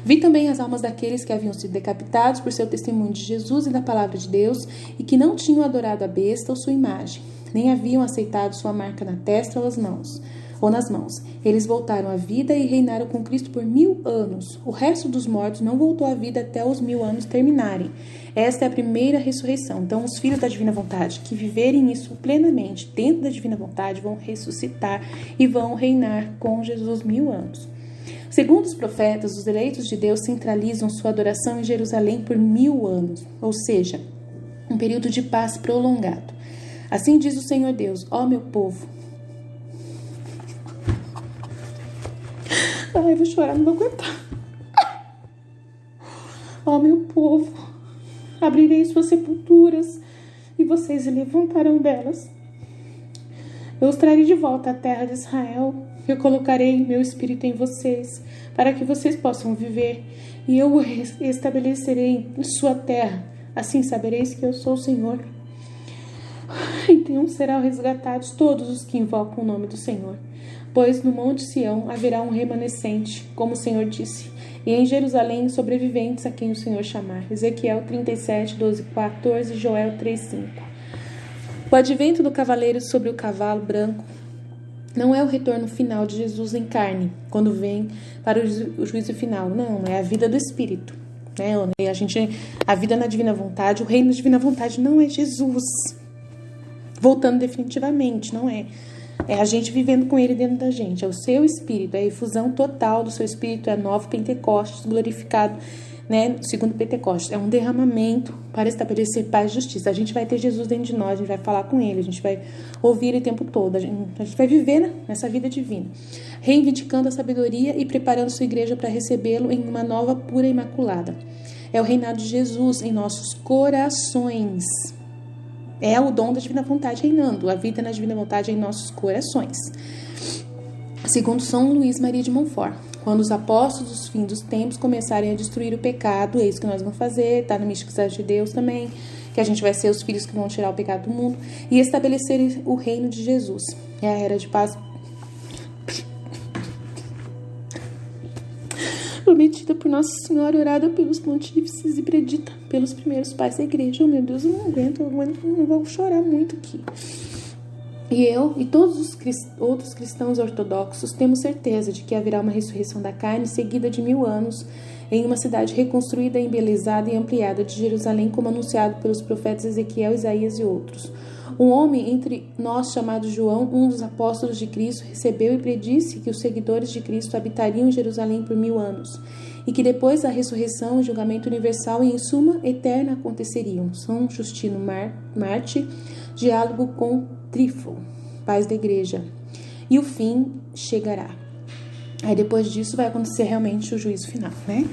Vi também as almas daqueles que haviam sido decapitados por seu testemunho de Jesus e da palavra de Deus, e que não tinham adorado a besta ou sua imagem, nem haviam aceitado sua marca na testa ou nas mãos. Eles voltaram à vida e reinaram com Cristo por 1000 anos. O resto dos mortos não voltou à vida até os 1000 anos terminarem. Esta é a primeira ressurreição. Então, os filhos da divina vontade que viverem isso plenamente dentro da divina vontade vão ressuscitar e vão reinar com Jesus 1000 anos. Segundo os profetas, os eleitos de Deus centralizam sua adoração em Jerusalém por 1000 anos, ou seja, um período de paz prolongado. Assim diz o Senhor Deus: ó meu povo. Ai, eu vou chorar, não vou aguentar. Ó meu povo, abrirei suas sepulturas e vocês se levantarão delas. Eu os trarei de volta à terra de Israel. Eu colocarei meu espírito em vocês, para que vocês possam viver, e eu o estabelecerei em sua terra. Assim sabereis que eu sou o Senhor. Então serão resgatados todos os que invocam o nome do Senhor. Pois no Monte Sião haverá um remanescente, como o Senhor disse, e em Jerusalém sobreviventes a quem o Senhor chamar. Ezequiel 37, 12, 14, Joel 3, 5. O advento do cavaleiro sobre o cavalo branco não é o retorno final de Jesus em carne, quando vem para o juízo final. Não, é a vida do Espírito. Né? A vida na divina vontade, o reino da divina vontade não é Jesus voltando definitivamente, não é. É a gente vivendo com ele dentro da gente. É o seu espírito, é a efusão total do seu espírito, é a nova Pentecostes glorificado, né? Segundo Pentecostes. É um derramamento para estabelecer paz e justiça. A gente vai ter Jesus dentro de nós, a gente vai falar com ele, a gente vai ouvir ele o tempo todo. A gente vai viver nessa vida divina, reivindicando a sabedoria e preparando sua igreja para recebê-lo em uma nova pura e imaculada. É o reinado de Jesus em nossos corações. É o dom da divina vontade reinando, a vida na divina vontade em nossos corações. Segundo São Luís Maria de Montfort, quando os apóstolos dos fins dos tempos começarem a destruir o pecado, é isso que nós vamos fazer, está no Místico de Deus também, que a gente vai ser os filhos que vão tirar o pecado do mundo e estabelecer o reino de Jesus. É a era de paz prometida por Nossa Senhora, orada pelos pontífices e predita pelos primeiros pais da igreja. Oh, meu Deus, eu não aguento, eu vou chorar muito aqui. E eu e todos os outros cristãos ortodoxos temos certeza de que haverá uma ressurreição da carne seguida de 1000 anos em uma cidade reconstruída, embelezada e ampliada de Jerusalém, como anunciado pelos profetas Ezequiel, Isaías e outros. Um homem entre nós chamado João, um dos apóstolos de Cristo, recebeu e predisse que os seguidores de Cristo habitariam em Jerusalém por 1000 anos e que depois da ressurreição, o julgamento universal e em suma eterna aconteceriam. São Justino Marte, diálogo com Trífon, pais da igreja. E o fim chegará. Aí depois disso vai acontecer realmente o juízo final, né?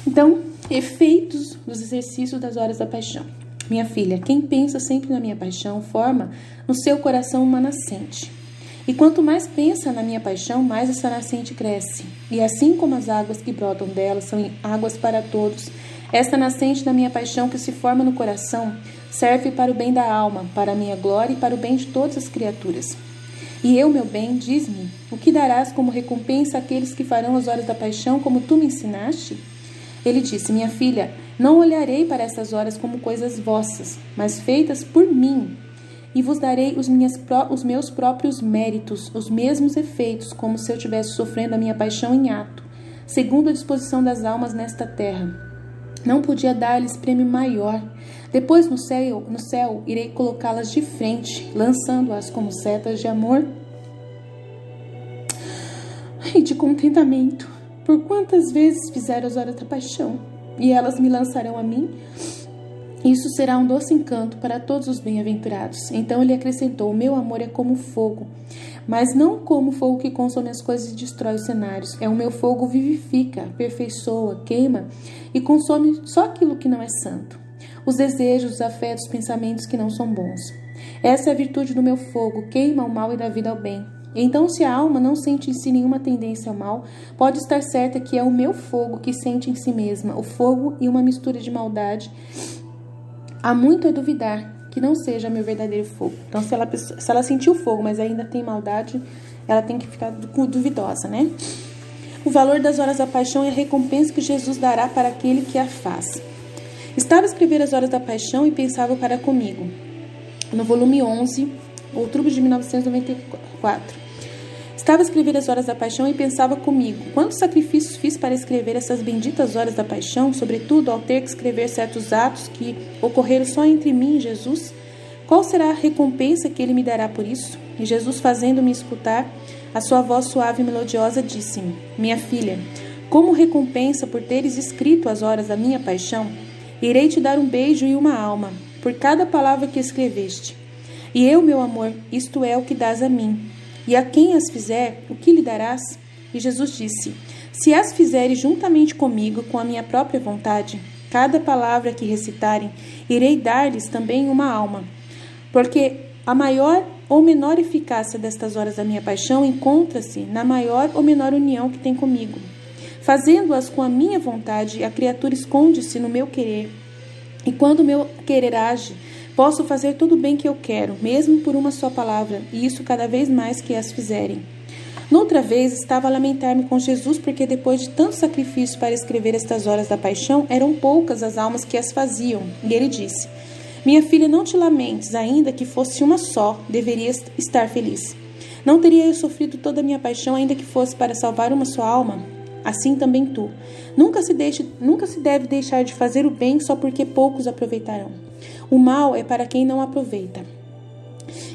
Então, efeitos dos exercícios das horas da paixão. Minha filha, quem pensa sempre na minha paixão forma no seu coração uma nascente. E quanto mais pensa na minha paixão, mais essa nascente cresce. E assim como as águas que brotam dela são águas para todos, esta nascente da minha paixão que se forma no coração serve para o bem da alma, para a minha glória e para o bem de todas as criaturas. E eu, meu bem, diz-me, o que darás como recompensa àqueles que farão as horas da paixão como tu me ensinaste? Ele disse, minha filha, não olharei para essas horas como coisas vossas, mas feitas por mim, e vos darei os meus próprios méritos, os mesmos efeitos, como se eu estivesse sofrendo a minha paixão em ato, segundo a disposição das almas nesta terra. Não podia dar-lhes prêmio maior. Depois no céu irei colocá-las de frente, lançando-as como setas de amor e de contentamento. Por quantas vezes fizeram as horas da paixão, e elas me lançarão a mim? Isso será um doce encanto para todos os bem-aventurados. Então ele acrescentou, o meu amor é como fogo, mas não como fogo que consome as coisas e destrói os cenários. É o meu fogo vivifica, aperfeiçoa, queima e consome só aquilo que não é santo. Os desejos, os afetos, os pensamentos que não são bons. Essa é a virtude do meu fogo, queima o mal e dá vida ao bem. Então, se a alma não sente em si nenhuma tendência ao mal, pode estar certa que é o meu fogo que sente em si mesma, o fogo e uma mistura de maldade. Há muito a duvidar que não seja meu verdadeiro fogo. Então, se ela sentiu fogo, mas ainda tem maldade, ela tem que ficar duvidosa, né? O valor das horas da paixão é a recompensa que Jesus dará para aquele que a faz. Estava a escrever as horas da paixão e pensava para comigo. No volume 11, outubro de 1994. Estava a escrever as horas da paixão e pensava comigo, quantos sacrifícios fiz para escrever essas benditas horas da paixão, sobretudo ao ter que escrever certos atos que ocorreram só entre mim e Jesus? qual será a recompensa que ele me dará por isso? E Jesus, fazendo-me escutar a sua voz suave e melodiosa, disse-me: Minha filha, como recompensa por teres escrito as horas da minha paixão, irei te dar um beijo e uma alma, por cada palavra que escreveste. E eu, meu amor, isto é o que dás a mim. E a quem as fizer, o que lhe darás? E Jesus disse: Se as fizeres juntamente comigo, com a minha própria vontade, cada palavra que recitarem, irei dar-lhes também uma alma. Porque a maior ou menor eficácia destas horas da minha paixão encontra-se na maior ou menor união que tem comigo. Fazendo-as com a minha vontade, a criatura esconde-se no meu querer. E quando o meu querer age, posso fazer tudo o bem que eu quero, mesmo por uma só palavra, e isso cada vez mais que as fizerem. Noutra vez, estava a lamentar-me com Jesus, porque depois de tanto sacrifício para escrever estas horas da paixão, eram poucas as almas que as faziam. E ele disse: Minha filha, não te lamentes, ainda que fosse uma só, deverias estar feliz. Não teria eu sofrido toda a minha paixão, ainda que fosse para salvar uma só alma? Assim também tu. Nunca se deve deixar de fazer o bem só porque poucos aproveitarão. O mal é para quem não aproveita.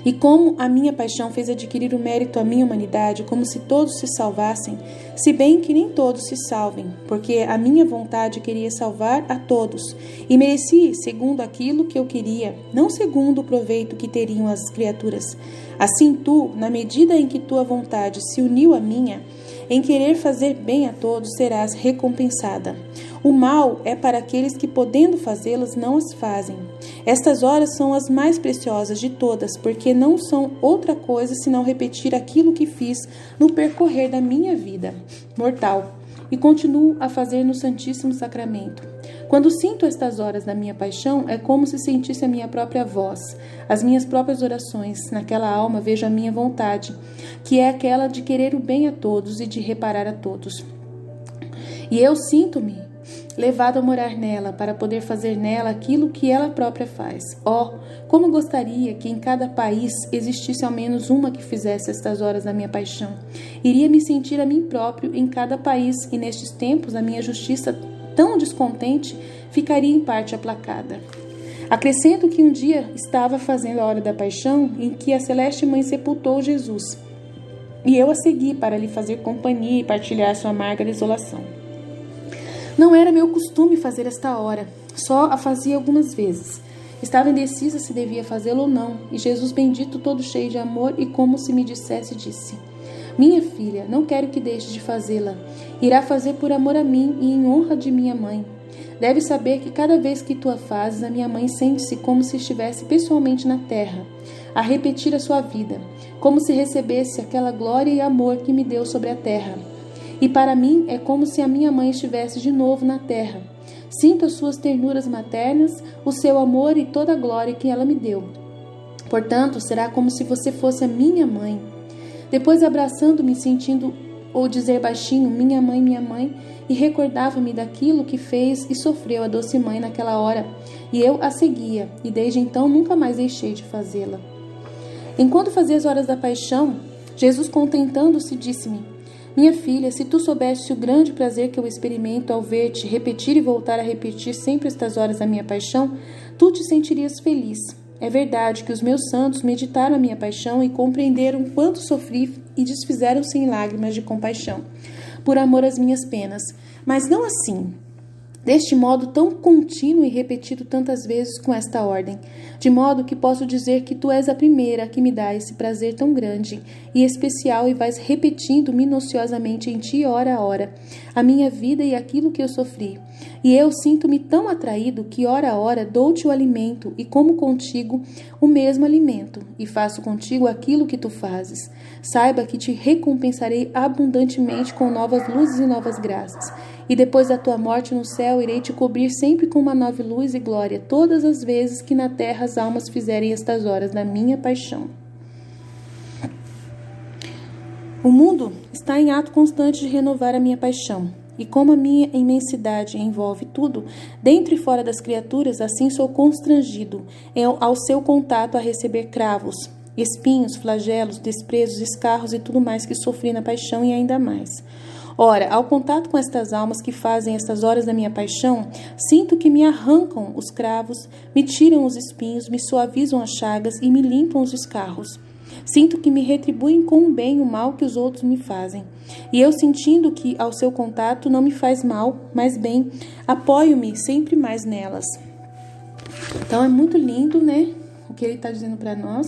E como a minha paixão fez adquirir o mérito à minha humanidade, como se todos se salvassem, se bem que nem todos se salvem, porque a minha vontade queria salvar a todos, e mereci segundo aquilo que eu queria, não segundo o proveito que teriam as criaturas. Assim tu, na medida em que tua vontade se uniu à minha, em querer fazer bem a todos, serás recompensada. O mal é para aqueles que, podendo fazê-las, não as fazem. Estas horas são as mais preciosas de todas, porque não são outra coisa senão repetir aquilo que fiz no percorrer da minha vida mortal e continuo a fazer no Santíssimo Sacramento. Quando sinto estas horas da minha paixão, é como se sentisse a minha própria voz, as minhas próprias orações. Naquela alma vejo a minha vontade, que é aquela de querer o bem a todos e de reparar a todos. E eu sinto-me levado a morar nela, para poder fazer nela aquilo que ela própria faz. Oh, como gostaria que em cada país existisse ao menos uma que fizesse estas horas da minha paixão. Iria me sentir a mim próprio em cada país, e nestes tempos a minha justiça tão descontente ficaria em parte aplacada. Acrescento que um dia estava fazendo a hora da paixão em que a Celeste Mãe sepultou Jesus, e eu a segui para lhe fazer companhia e partilhar sua amarga desolação. Não era meu costume fazer esta hora, só a fazia algumas vezes. Estava indecisa se devia fazê-lo ou não, e Jesus bendito, todo cheio de amor, e como se me dissesse, disse: Minha filha, não quero que deixes de fazê-la. Irá fazer por amor a mim e em honra de minha mãe. Deve saber que cada vez que tu a fazes, a minha mãe sente-se como se estivesse pessoalmente na terra, a repetir a sua vida, como se recebesse aquela glória e amor que me deu sobre a terra. E para mim é como se a minha mãe estivesse de novo na terra. Sinto as suas ternuras maternas, o seu amor e toda a glória que ela me deu. Portanto, será como se você fosse a minha mãe. Depois, abraçando-me, sentindo ou dizer baixinho, minha mãe, e recordava-me daquilo que fez e sofreu a doce mãe naquela hora, e eu a seguia, e desde então nunca mais deixei de fazê-la. Enquanto fazia as horas da paixão, Jesus, contentando-se, disse-me: Minha filha, se tu soubesse o grande prazer que eu experimento ao ver-te repetir e voltar a repetir sempre estas horas da minha paixão, tu te sentirias feliz. É verdade que os meus santos meditaram a minha paixão e compreenderam quanto sofri e desfizeram-se em lágrimas de compaixão, por amor às minhas penas, mas não assim, deste modo tão contínuo e repetido tantas vezes com esta ordem, de modo que posso dizer que tu és a primeira que me dá esse prazer tão grande e especial e vais repetindo minuciosamente em ti, hora a hora, a minha vida e aquilo que eu sofri. E eu sinto-me tão atraído que, hora a hora, dou-te o alimento e como contigo o mesmo alimento, e faço contigo aquilo que tu fazes. Saiba que te recompensarei abundantemente com novas luzes e novas graças. E depois da tua morte no céu, irei te cobrir sempre com uma nova luz e glória, todas as vezes que na terra as almas fizerem estas horas da minha paixão. O mundo está em ato constante de renovar a minha paixão. E como a minha imensidade envolve tudo, dentro e fora das criaturas, assim sou constrangido ao seu contato a receber cravos, espinhos, flagelos, desprezos, escarros e tudo mais que sofri na paixão e ainda mais. Ora, ao contato com estas almas que fazem estas horas da minha paixão, sinto que me arrancam os cravos, me tiram os espinhos, me suavizam as chagas e me limpam os escarros. Sinto que me retribuem com o bem o mal que os outros me fazem. E eu, sentindo que ao seu contato não me faz mal, mas bem, apoio-me sempre mais nelas. Então é muito lindo, né? O que ele está dizendo para nós.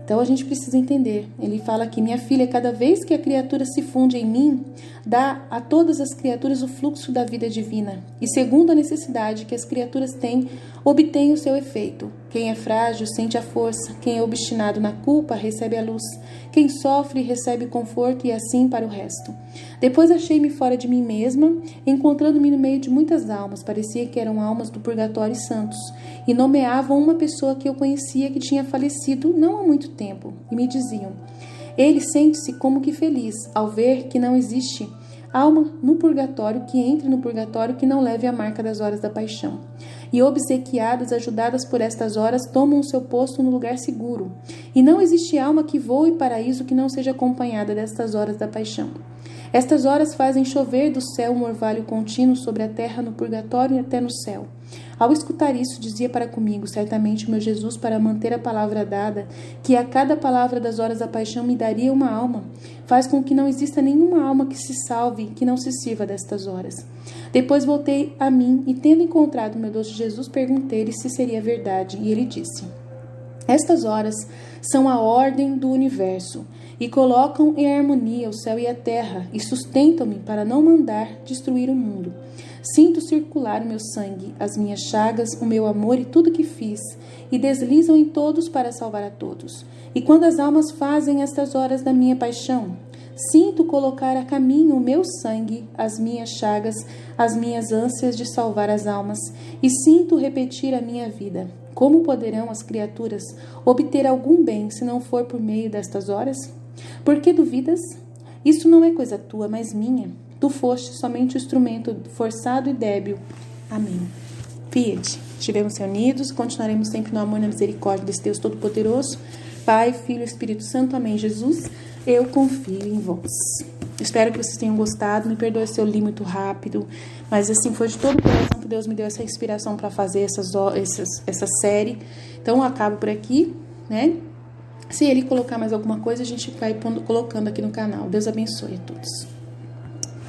Então a gente precisa entender. Ele fala aqui: minha filha, cada vez que a criatura se funde em mim, dá a todas as criaturas o fluxo da vida divina. E segundo a necessidade que as criaturas têm, obtém o seu efeito. Quem é frágil sente a força. Quem é obstinado na culpa recebe a luz. Quem sofre recebe conforto e assim para o resto. Depois achei-me fora de mim mesma, encontrando-me no meio de muitas almas. Parecia que eram almas do purgatório e santos. E nomeavam uma pessoa que eu conhecia que tinha falecido não há muito tempo. E me diziam: ele sente-se como que feliz ao ver que não existe alma no purgatório que entre no purgatório que não leve a marca das horas da paixão. E obsequiadas, ajudadas por estas horas, tomam o seu posto no lugar seguro. E não existe alma que voe paraíso que não seja acompanhada destas horas da paixão. Estas horas fazem chover do céu um orvalho contínuo sobre a terra, no purgatório e até no céu. Ao escutar isso, dizia para comigo: certamente meu Jesus, para manter a palavra dada, que a cada palavra das horas da paixão me daria uma alma, faz com que não exista nenhuma alma que se salve, que não se sirva destas horas. Depois voltei a mim e, tendo encontrado meu doce Jesus, perguntei-lhe se seria verdade, e ele disse: estas horas são a ordem do universo, e colocam em harmonia o céu e a terra, e sustentam-me para não mandar destruir o mundo. Sinto circular o meu sangue, as minhas chagas, o meu amor e tudo que fiz, e deslizam em todos para salvar a todos. E quando as almas fazem estas horas da minha paixão, sinto colocar a caminho o meu sangue, as minhas chagas, as minhas ânsias de salvar as almas, e sinto repetir a minha vida. Como poderão as criaturas obter algum bem se não for por meio destas horas? Por que duvidas? Isso não é coisa tua, mas minha. Tu foste somente o instrumento forçado e débil. Amém. Fiat, estivemos reunidos, continuaremos sempre no amor e na misericórdia desse Deus Todo-Poderoso. Pai, Filho e Espírito Santo. Amém. Jesus, eu confio em vós. Espero que vocês tenham gostado. Me perdoe se eu li muito rápido, mas assim foi de todo o coração que Deus me deu essa inspiração para fazer essa série. Então eu acabo por aqui, né? Se ele colocar mais alguma coisa, a gente vai colocando aqui no canal. Deus abençoe a todos.